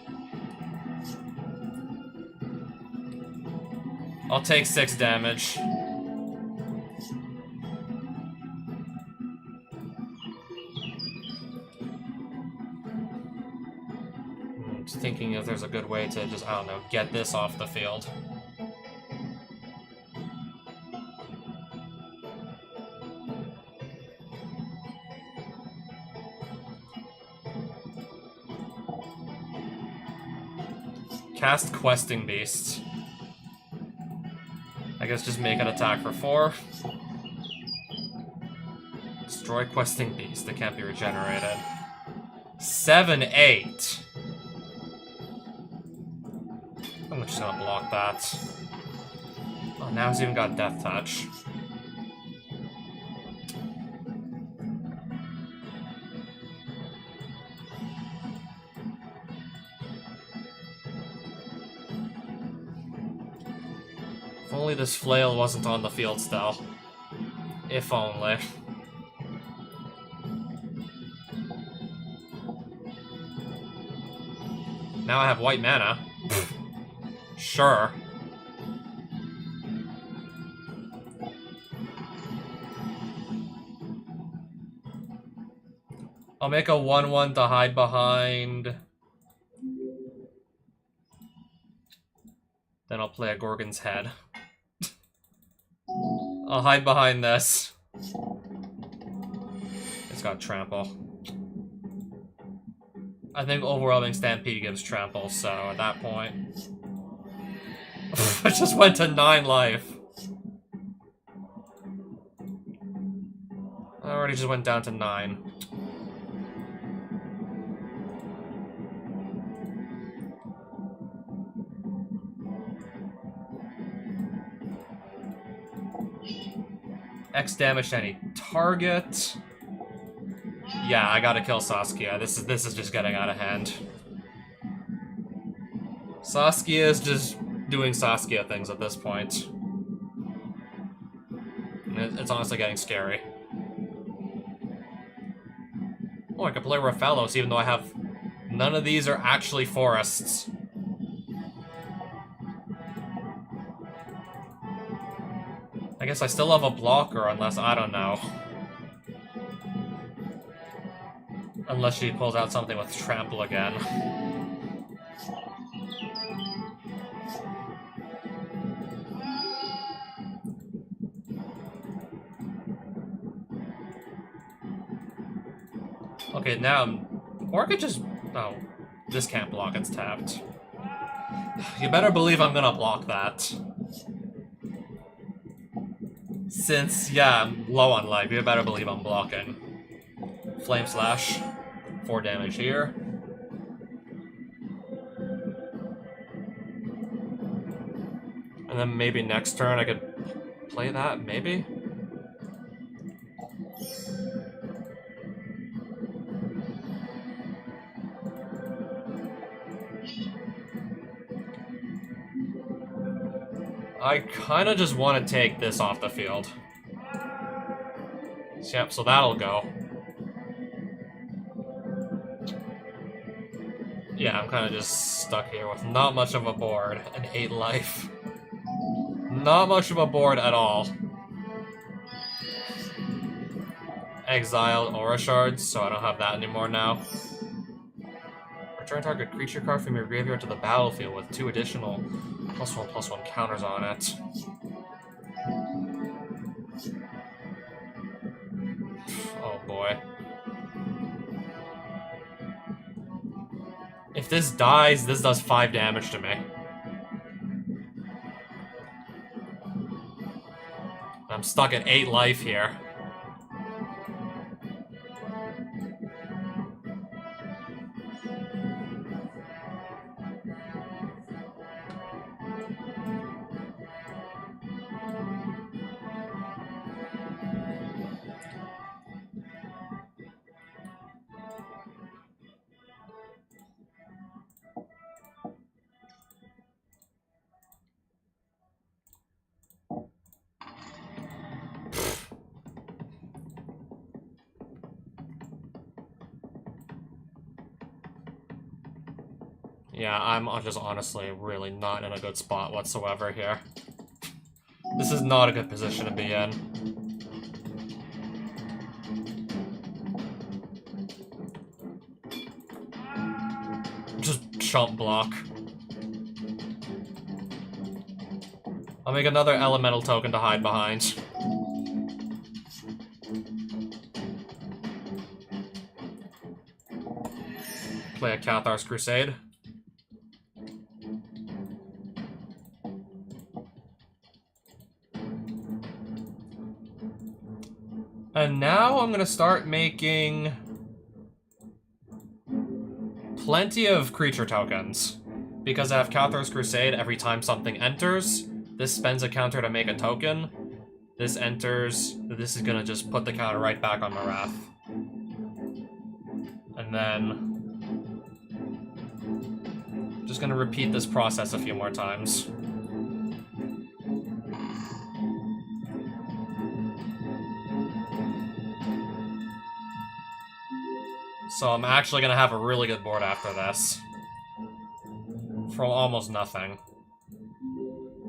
I'll take 6 damage. I'm just thinking if there's a good way to just, I don't know, get this off the field. Cast Questing Beast. I guess just make an attack for 4. Destroy Questing Beast. That can't be regenerated. 7/8. I'm just gonna block that. Oh, now he's even got Death Touch. If only this flail wasn't on the field still. If only. Now I have white mana. Sure. I'll make a 1/1 to hide behind. Then I'll play a Gorgon's Head. I'll hide behind this. It's got Trample. I think Overwhelming Stampede gives Trample, so at that point... I just went to 9 life. I already just went down to 9. X damage to any target. Yeah, I gotta kill Saskia. This is just getting out of hand. Saskia is just doing Saskia things at this point. It's honestly getting scary. Oh, I can play Rathalos even though I have... None of these are actually forests. I guess I still have a blocker unless... I don't know. Unless she pulls out something with Trample again. Okay, now... Or I could just... Oh. This can't block, it's tapped. You better believe I'm gonna block that. Since, yeah, I'm low on life, you better believe I'm blocking. Flame Slash. 4 damage here. And then maybe next turn I could play that, maybe? I kinda just want to take this off the field. Yep, so that'll go. Yeah, I'm kinda just stuck here with not much of a board and 8 life. Not much of a board at all. Exiled Aura Shards, so I don't have that anymore now. Return target creature card from your graveyard to the battlefield with 2 additional +1/+1 counters on it. Oh boy. If this dies, this does 5 damage to me. I'm stuck at 8 life here. Yeah, I'm just honestly really not in a good spot whatsoever here. This is not a good position to be in. Just chump block. I'll make another elemental token to hide behind. Play a Cathar's Crusade. And now I'm gonna start making plenty of creature tokens. Because I have Cathar's Crusade, every time something enters, This spends a counter to make a token. This enters. This is gonna just put the counter right back on Marath. And then... just gonna repeat this process a few more times. So I'm actually gonna have a really good board after this. For almost nothing.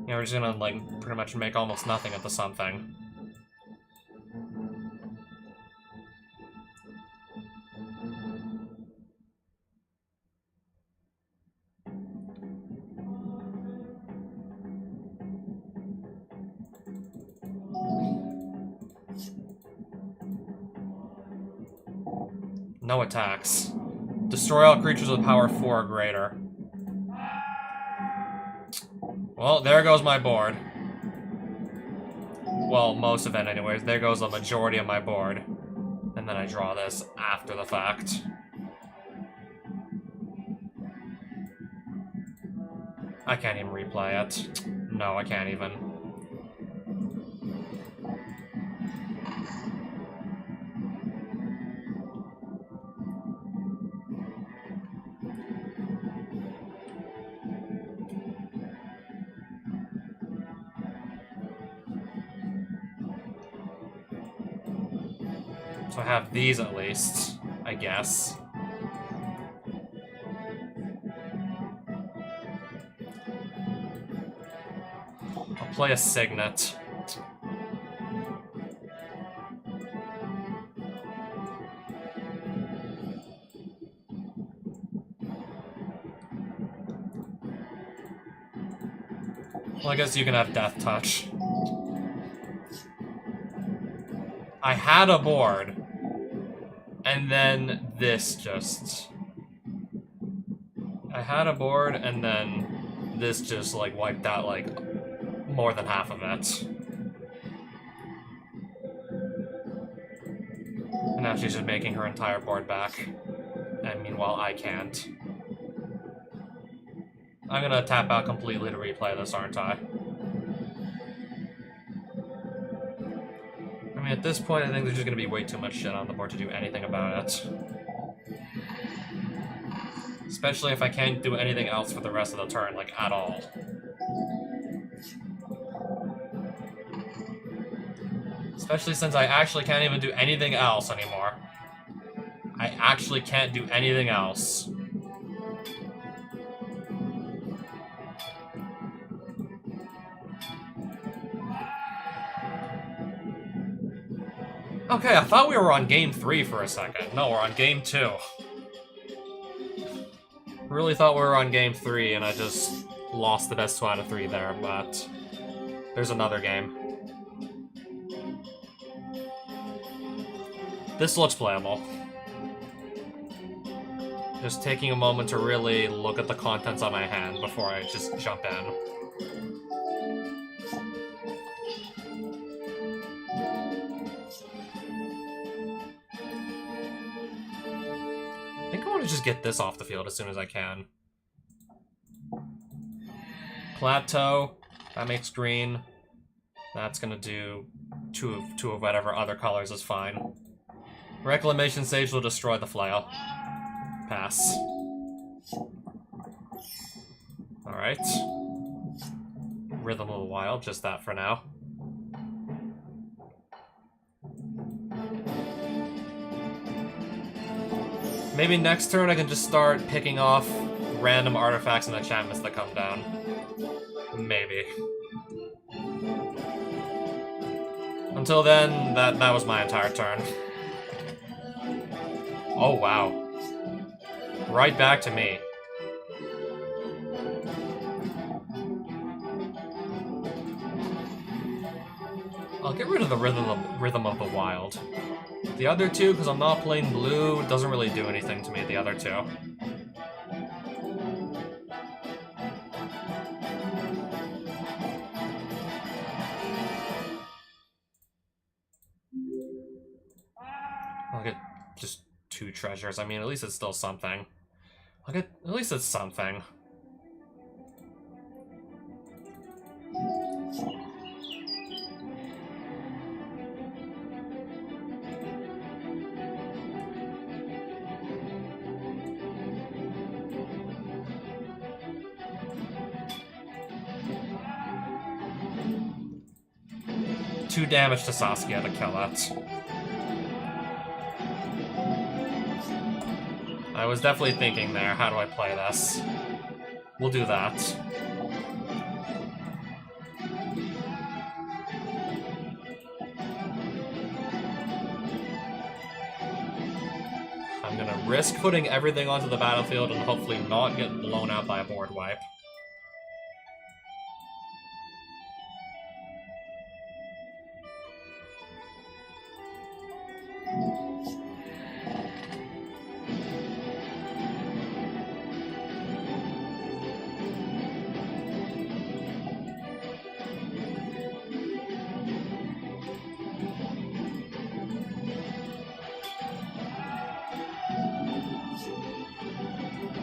Yeah, we're just gonna, like, pretty much make almost nothing of the something. No attacks. Destroy all creatures with power 4 or greater. Well, there goes my board. Well, most of it anyways. There goes the majority of my board. And then I draw this after the fact. I can't even replay it. No, I can't even. So I have these at least, I guess. I'll play a Signet. Well, I guess you can have Death Touch. I had a board, and then this just... I had a board, and then this just, like, wiped out, like, more than half of it. And now she's just making her entire board back. And meanwhile, I can't. I'm gonna tap out completely to replay this, aren't I? I mean, at this point, I think there's just gonna be way too much shit on the board to do anything about it. Especially if I can't do anything else for the rest of the turn, like, at all. Especially since I actually can't even do anything else anymore. I actually can't do anything else. Okay, I thought we were on game 3 for a second. No, we're on game 2. Really thought we were on game 3, and I just lost the best 2 out of 3 there, but there's another game. This looks playable. Just taking a moment to really look at the contents on my hand before I just jump in. I think I want to just get this off the field as soon as I can. Plateau, that makes green. That's gonna do two of whatever other colors is fine. Reclamation Sage will destroy the flail. Pass. Alright. Rhythm of the Wild, just that for now. Maybe next turn I can just start picking off random artifacts and enchantments that come down. Maybe. Until then, that was my entire turn. Oh, wow. Right back to me. I'll get rid of the Rhythm of the Wild. The other two, because I'm not playing blue, doesn't really do anything to me, the other two. I'll get just 2 treasures. I mean, at least it's still something. At least it's something. 2 damage to Saskia to kill it. I was definitely thinking there, how do I play this? We'll do that. I'm gonna risk putting everything onto the battlefield and hopefully not get blown out by a board wipe.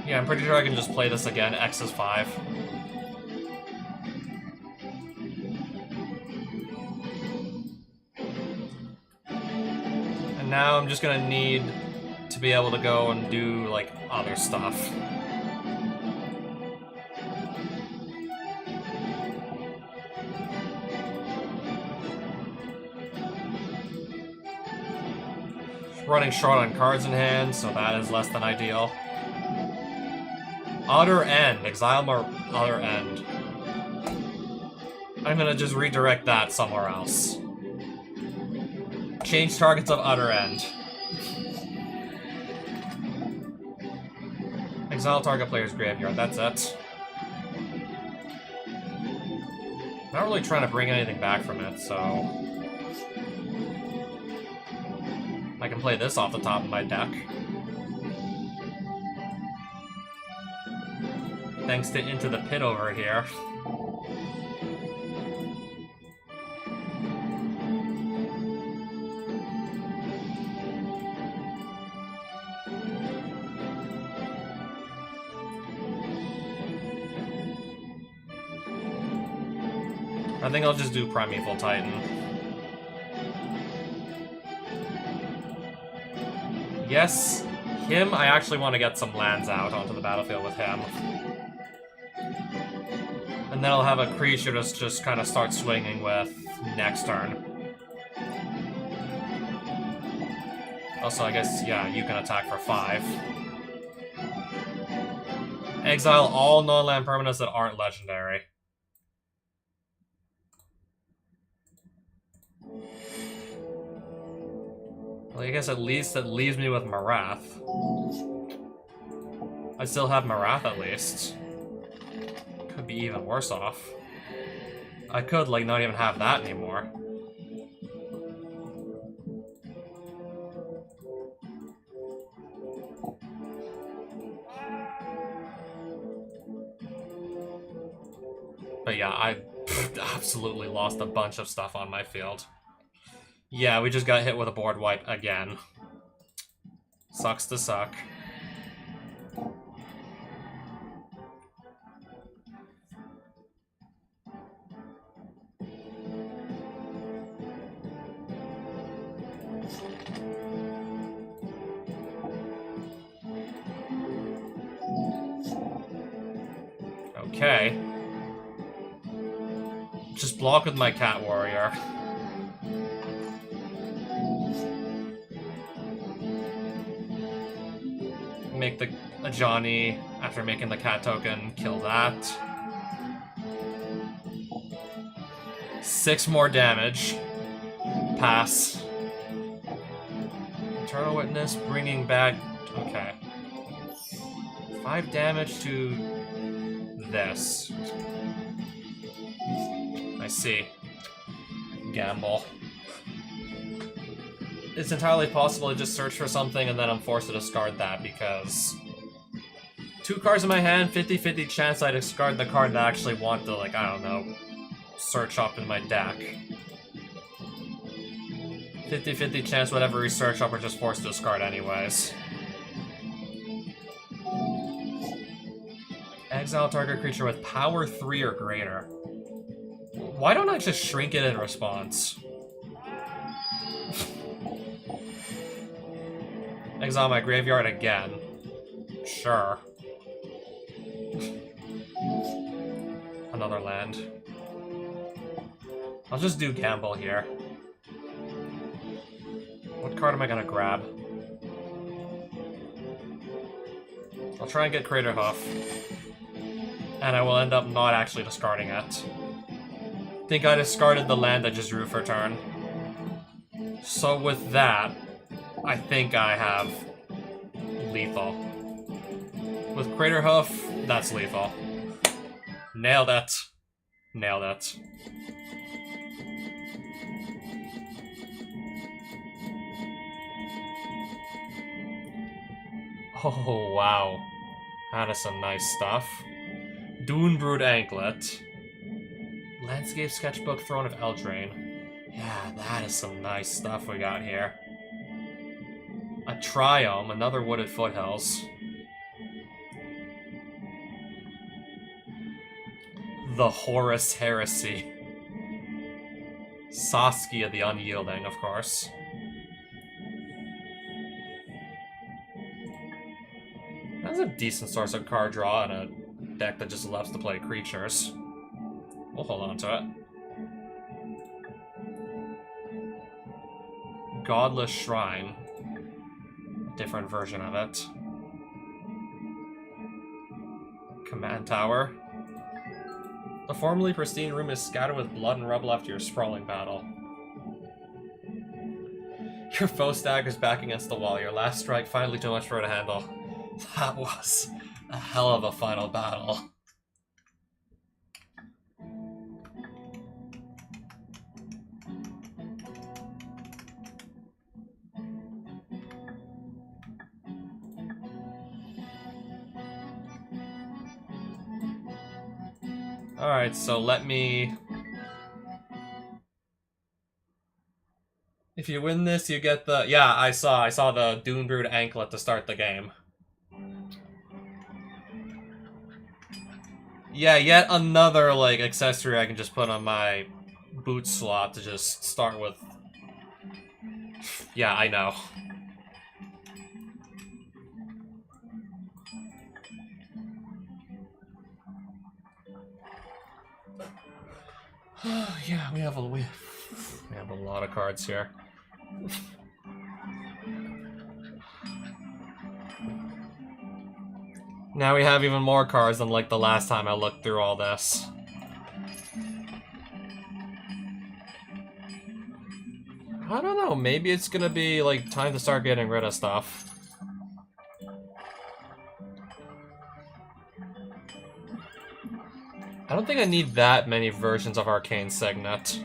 Yeah, I'm pretty sure I can just play this again. X is 5. And now I'm just gonna need to be able to go and do, like, other stuff. Running short on cards in hand, so that is less than ideal. Other End. Exile my Other End. I'm gonna just redirect that somewhere else. Change targets of Other End. Exile target player's graveyard, that's it. Not really trying to bring anything back from it, so... I can play this off the top of my deck. Thanks to Into the Pit over here. I think I'll just do Primeval Titan. Yes, him, I actually want to get some lands out onto the battlefield with him. And then I'll have a creature just kind of start swinging with next turn. Also, I guess, yeah, you can attack for 5. Exile all non-land permanents that aren't legendary. Well, I guess at least it leaves me with Marath. I still have Marath at least. Could be even worse off. I could, like, not even have that anymore. But yeah, I absolutely lost a bunch of stuff on my field. Yeah, we just got hit with a board wipe again. Sucks to suck. Okay. Just block with my Cat Warrior. Make the Ajani after making the cat token, kill that. 6 more damage. Pass. Eternal Witness, bringing back... Okay. 5 damage to this. I see. Gamble. It's entirely possible to just search for something and then I'm forced to discard that because 2 cards in my hand, 50-50 chance I discard the card that I actually want to, like, I don't know, search up in my deck. 50-50 chance whatever we search up we're just forced to discard anyways. Exile target creature with power 3 or greater. Why don't I just shrink it in response? Exile my graveyard again. Sure. Another land. I'll just do gamble here. What card am I gonna grab? I'll try and get Crater Hoof. And I will end up not actually discarding it. I think I discarded the land I just drew for turn. So with that, I think I have lethal. With Crater Hoof, that's lethal. Nailed it. Nailed it. Oh, wow. That is some nice stuff. Dunebrood Anklet. Landscape Sketchbook, Throne of Eldraine. Yeah, that is some nice stuff we got here. A Triome, another Wooded Foothills. The Horus Heresy. Saskia the Unyielding, of course. That's a decent source of card draw in a deck that just loves to play creatures. We'll hold on to it. Godless Shrine. Different version of it. Command Tower. The formerly pristine room is scattered with blood and rubble after your sprawling battle. Your foe staggers back against the wall. Your last strike finally too much for her to handle. That was a hell of a final battle. Alright, so let me... If you win this, you get the... Yeah, I saw the Dunebrood Anklet to start the game. Yeah, yet another, like, accessory I can just put on my boot slot to just start with. Yeah, I know. Yeah, we have a lot of cards here. Now we have even more cards than like the last time I looked through all this. I don't know, maybe it's gonna be like time to start getting rid of stuff. I don't think I need that many versions of Arcane Signet.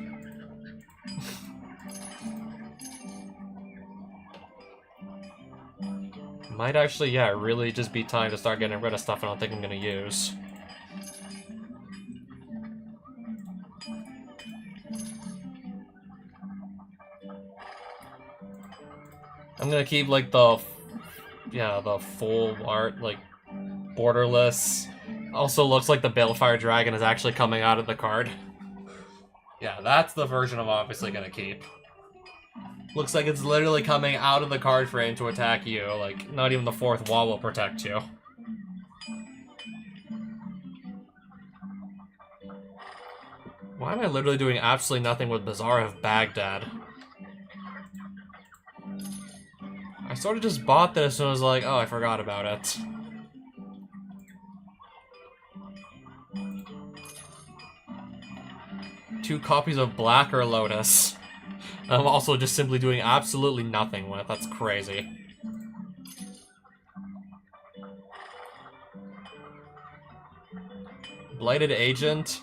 Might actually, yeah, really just be time to start getting rid of stuff I don't think I'm gonna use. I'm gonna keep, like, the full art, like, borderless. Also looks like the Balefire Dragon is actually coming out of the card. Yeah, that's the version I'm obviously gonna keep. Looks like it's literally coming out of the card frame to attack you. Like, not even the fourth wall will protect you. Why am I literally doing absolutely nothing with Bazaar of Baghdad? I sort of just bought this and was like, oh, I forgot about it. Two copies of Blacker Lotus. I'm also just simply doing absolutely nothing with. That's crazy. Blighted Agent.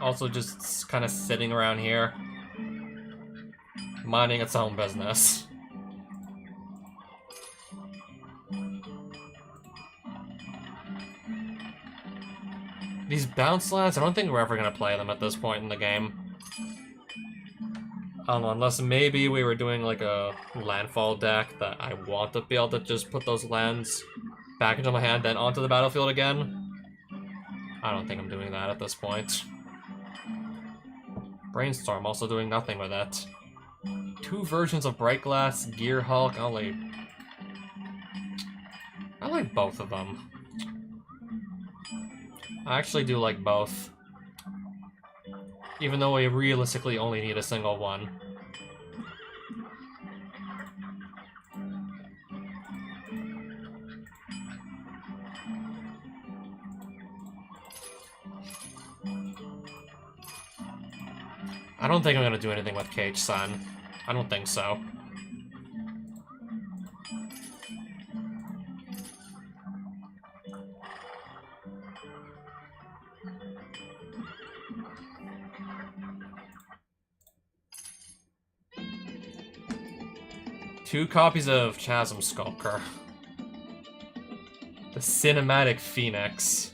Also just kind of sitting around here. Minding its own business. These bounce lands, I don't think we're ever going to play them at this point in the game. I don't know, unless maybe we were doing like a landfall deck that I want to be able to just put those lands back into my hand, then onto the battlefield again. I don't think I'm doing that at this point. Brainstorm, also doing nothing with it. Two versions of Bright Glass, Gear Hulk, I like both of them. I actually do like both. Even though we realistically only need a single one. I don't think I'm gonna do anything with Cage-san. I don't think so. Two copies of Chasm Skulker. The Cinematic Phoenix.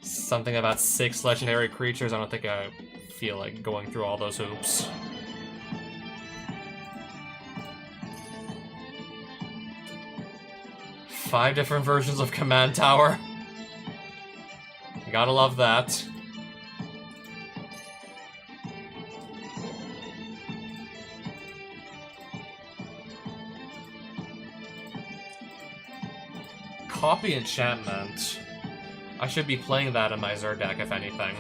Something about 6 legendary creatures. I don't think I feel like going through all those hoops. Five different versions of Command Tower. You gotta love that. Copy Enchantment. I should be playing that in my Zerg deck, if anything.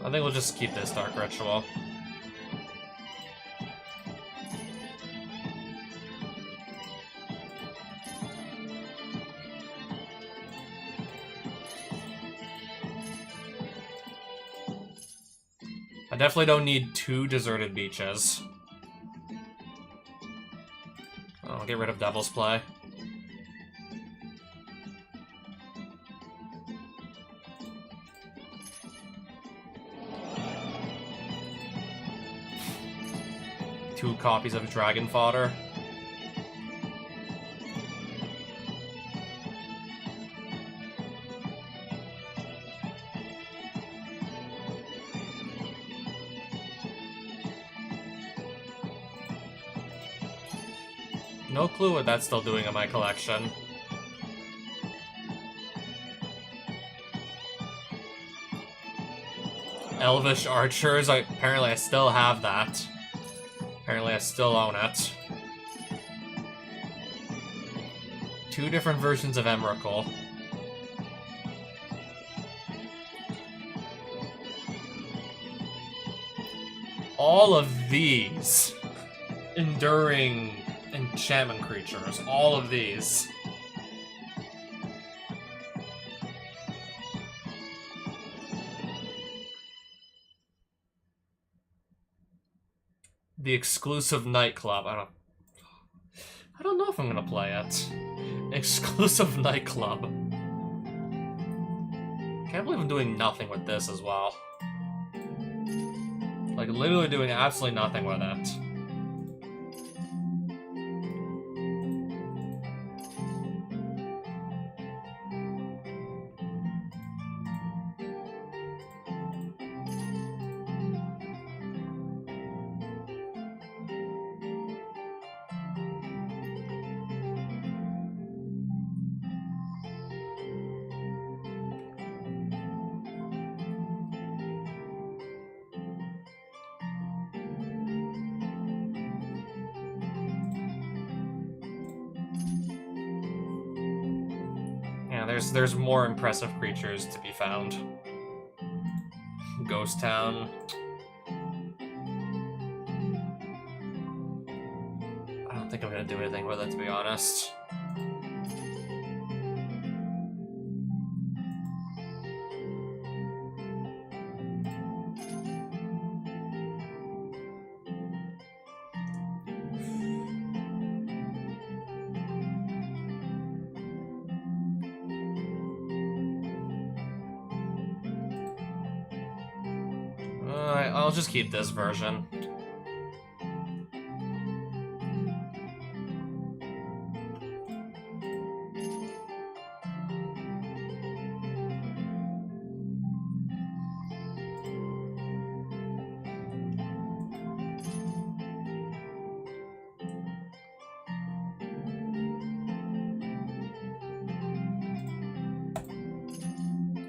I think we'll just keep this Dark Ritual. I definitely don't need 2 Deserted Beaches. I'll get rid of Devil's Play. Two copies of Dragon Fodder. No clue what that's still doing in my collection. Elvish Archers, apparently I still have that. Apparently I still own it. 2 different versions of Emrakul. All of these enduring enchantment creatures. All of these. The exclusive nightclub. I don't know if I'm gonna play it. Exclusive nightclub. Can't believe I'm doing nothing with this as well. Like, literally doing absolutely nothing with it. There's more impressive creatures to be found. Ghost Town. I don't think I'm gonna do anything with it, to be honest. I'll just keep this version.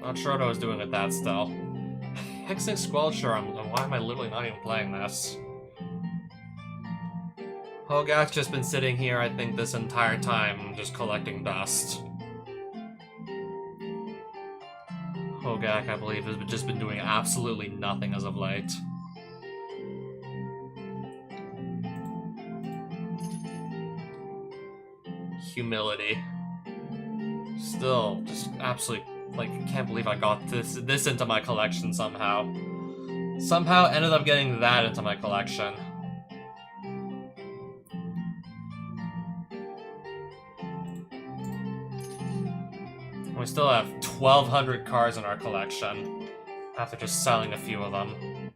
Not sure what I was doing with that still. Hexing Squelcher, why am I literally not even playing this? Hogak's just been sitting here, I think, this entire time, just collecting dust. Hogak, I believe, has just been doing absolutely nothing as of late. Humility. Still, just absolutely, like, can't believe I got this into my collection somehow. Somehow ended up getting that into my collection. We still have 1,200 cards in our collection, after just selling a few of them.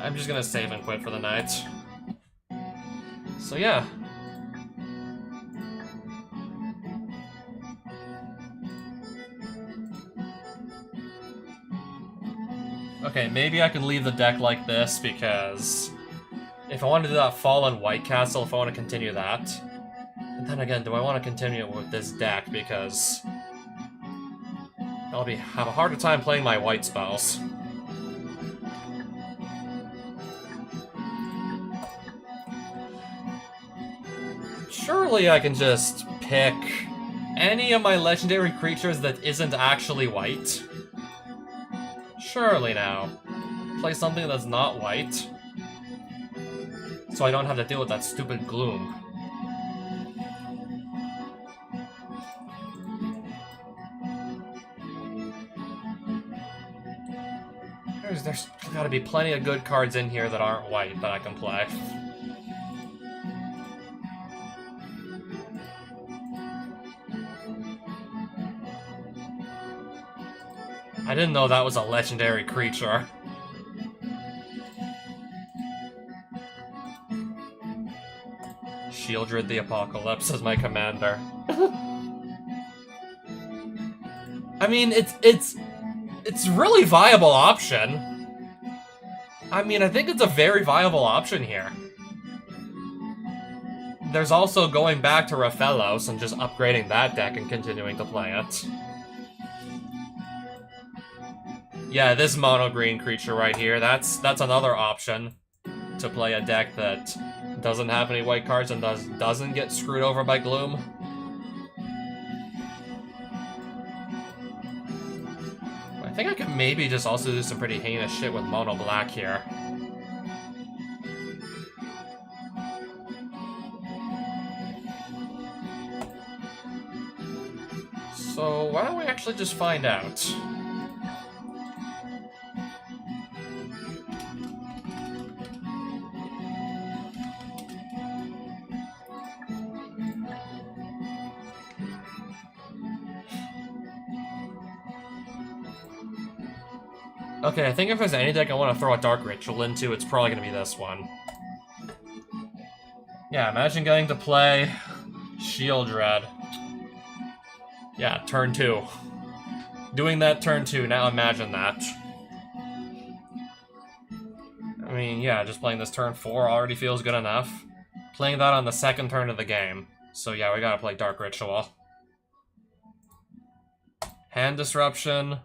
I'm just gonna save and quit for the night. So yeah. Okay, maybe I can leave the deck like this, because if I want to do that Fallen White Castle, if I want to continue that, but then again, do I want to continue with this deck, because I'll have a harder time playing my white spells. Surely I can just pick any of my legendary creatures that isn't actually white. Surely now. Play something that's not white, so I don't have to deal with that stupid Gloom. There's gotta be plenty of good cards in here that aren't white that I can play. I didn't know that was a legendary creature. Sheoldred the Apocalypse as my commander. I mean, it's really viable option. I mean, I think it's a very viable option here. There's also going back to Rathalos and just upgrading that deck and continuing to play it. Yeah, this mono green creature right here, that's another option to play a deck that doesn't have any white cards and doesn't get screwed over by Gloom. I think I could maybe just also do some pretty heinous shit with mono black here. So why don't we actually just find out? Okay, I think if there's any deck I want to throw a Dark Ritual into, it's probably going to be this one. Yeah, imagine getting to play Sheoldred. Yeah, turn 2. Doing that turn 2, now imagine that. I mean, yeah, just playing this turn 4 already feels good enough. Playing that on the second turn of the game. So yeah, we gotta play Dark Ritual. Hand Disruption.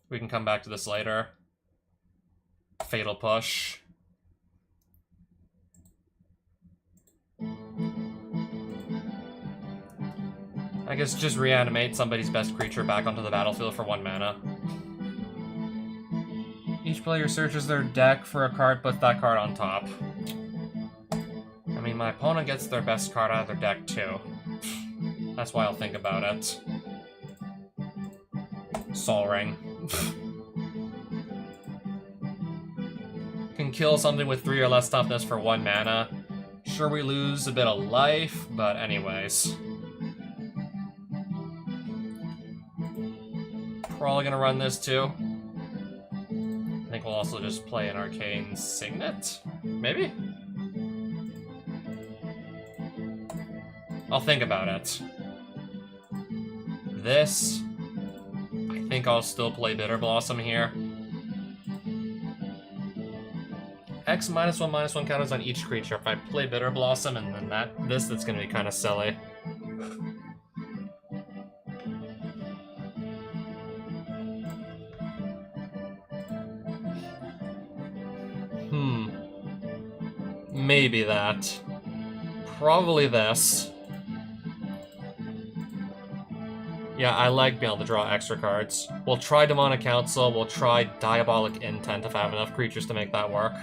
We can come back to this later. Fatal Push. I guess just reanimate somebody's best creature back onto the battlefield for 1 mana. Each player searches their deck for a card, puts that card on top. I mean, my opponent gets their best card out of their deck too. That's why I'll think about it. Sol Ring. Can kill something with 3 or less toughness for 1 mana. Sure, we lose a bit of life, but anyways. Probably gonna run this too. I think we'll also just play an Arcane Signet? Maybe? I'll think about it. This... I think I'll still play Bitter Blossom here. X -1/-1 counters on each creature. If I play Bitter Blossom and then that's gonna be kind of silly. Maybe that. Probably this. Yeah, I like being able to draw extra cards. We'll try Demonic Council, we'll try Diabolic Intent if I have enough creatures to make that work.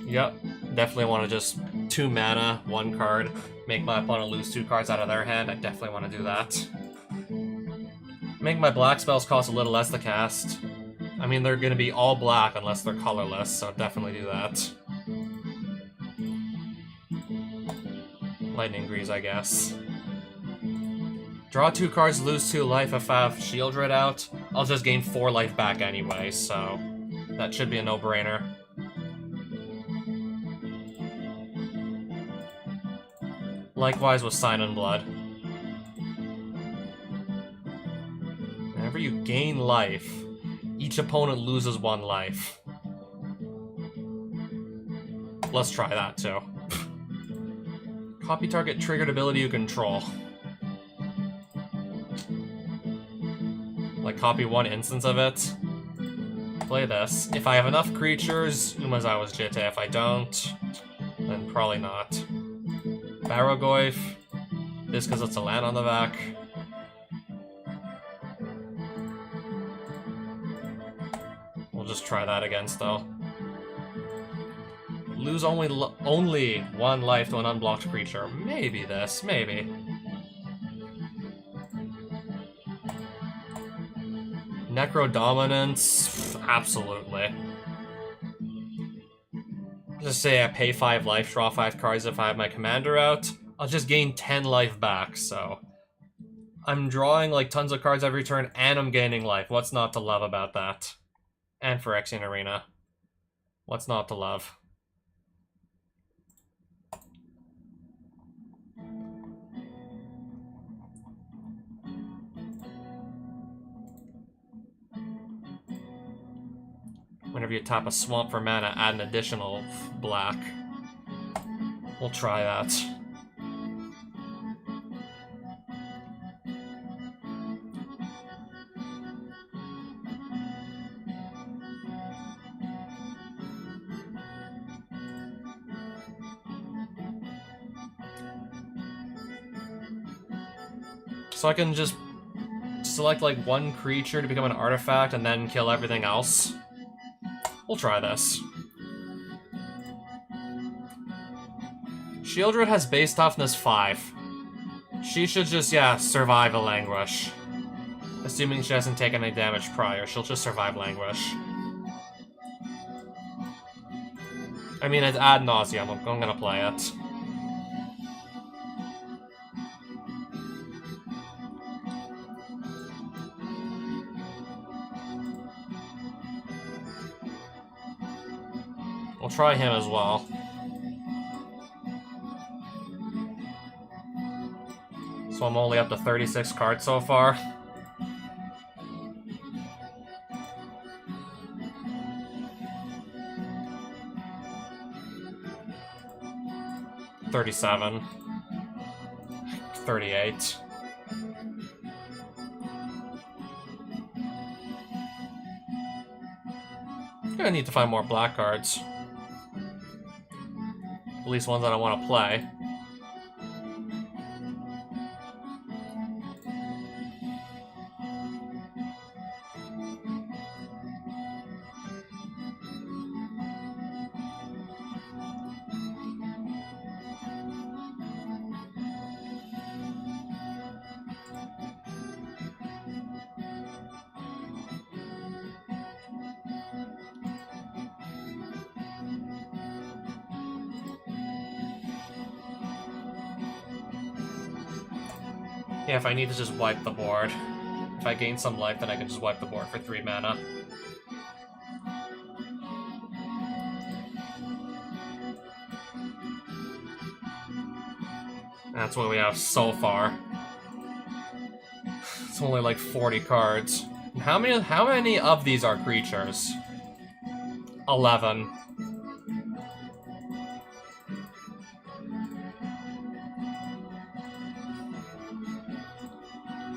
Yep, definitely want to just 2 mana, 1 card, make my opponent lose 2 cards out of their hand. I definitely want to do that. Make my black spells cost a little less to cast. I mean, they're going to be all black unless they're colorless, so definitely do that. Lightning Grease, I guess. Draw 2 cards, lose 2 life. If I have Shieldred out, I'll just gain 4 life back anyway, so that should be a no-brainer. Likewise with Sign in Blood. Whenever you gain life, each opponent loses 1 life. Let's try that too. Copy target triggered ability you control. Like copy 1 instance of it. Play this. If I have enough creatures, Umezawa's Jitte. If I don't, then probably not. Barrogoyf. This because it's a land on the back. We'll just try that again still. Lose only 1 life to an unblocked creature. Maybe this, maybe. Necrodominance, absolutely. Just say I pay 5 life, draw 5 cards if I have my commander out. I'll just gain 10 life back, so... I'm drawing like tons of cards every turn, and I'm gaining life. What's not to love about that? And Phyrexian Arena. What's not to love? Whenever you tap a swamp for mana, add an additional black. We'll try that. So I can just select like 1 creature to become an artifact and then kill everything else. We'll try this. Shieldred has base toughness 5. She should just, yeah, survive a Languish. Assuming she hasn't taken any damage prior, she'll just survive Languish. I mean, it's ad nauseum. I'm gonna play it. We'll try him as well. So I'm only up to 36 cards so far. $37. $38. Gonna need to find more black cards. At least ones that I want to play. Yeah, if I need to just wipe the board. If I gain some life, then I can just wipe the board for 3 mana. That's what we have so far. It's only like 40 cards. How many of these are creatures? 11.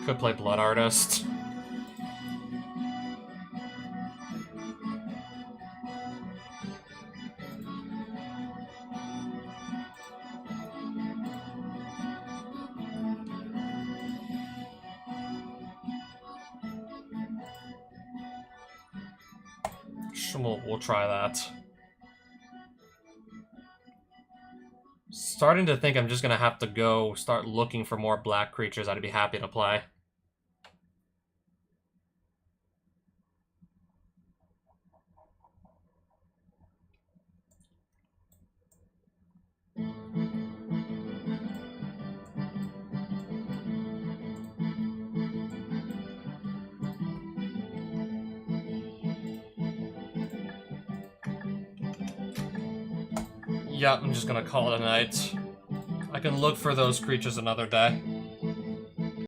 Could play Blood Artist. We'll try that. Starting to think I'm just gonna have to go start looking for more black creatures I'd be happy to play. Yep, I'm just gonna call it a night. I can look for those creatures another day.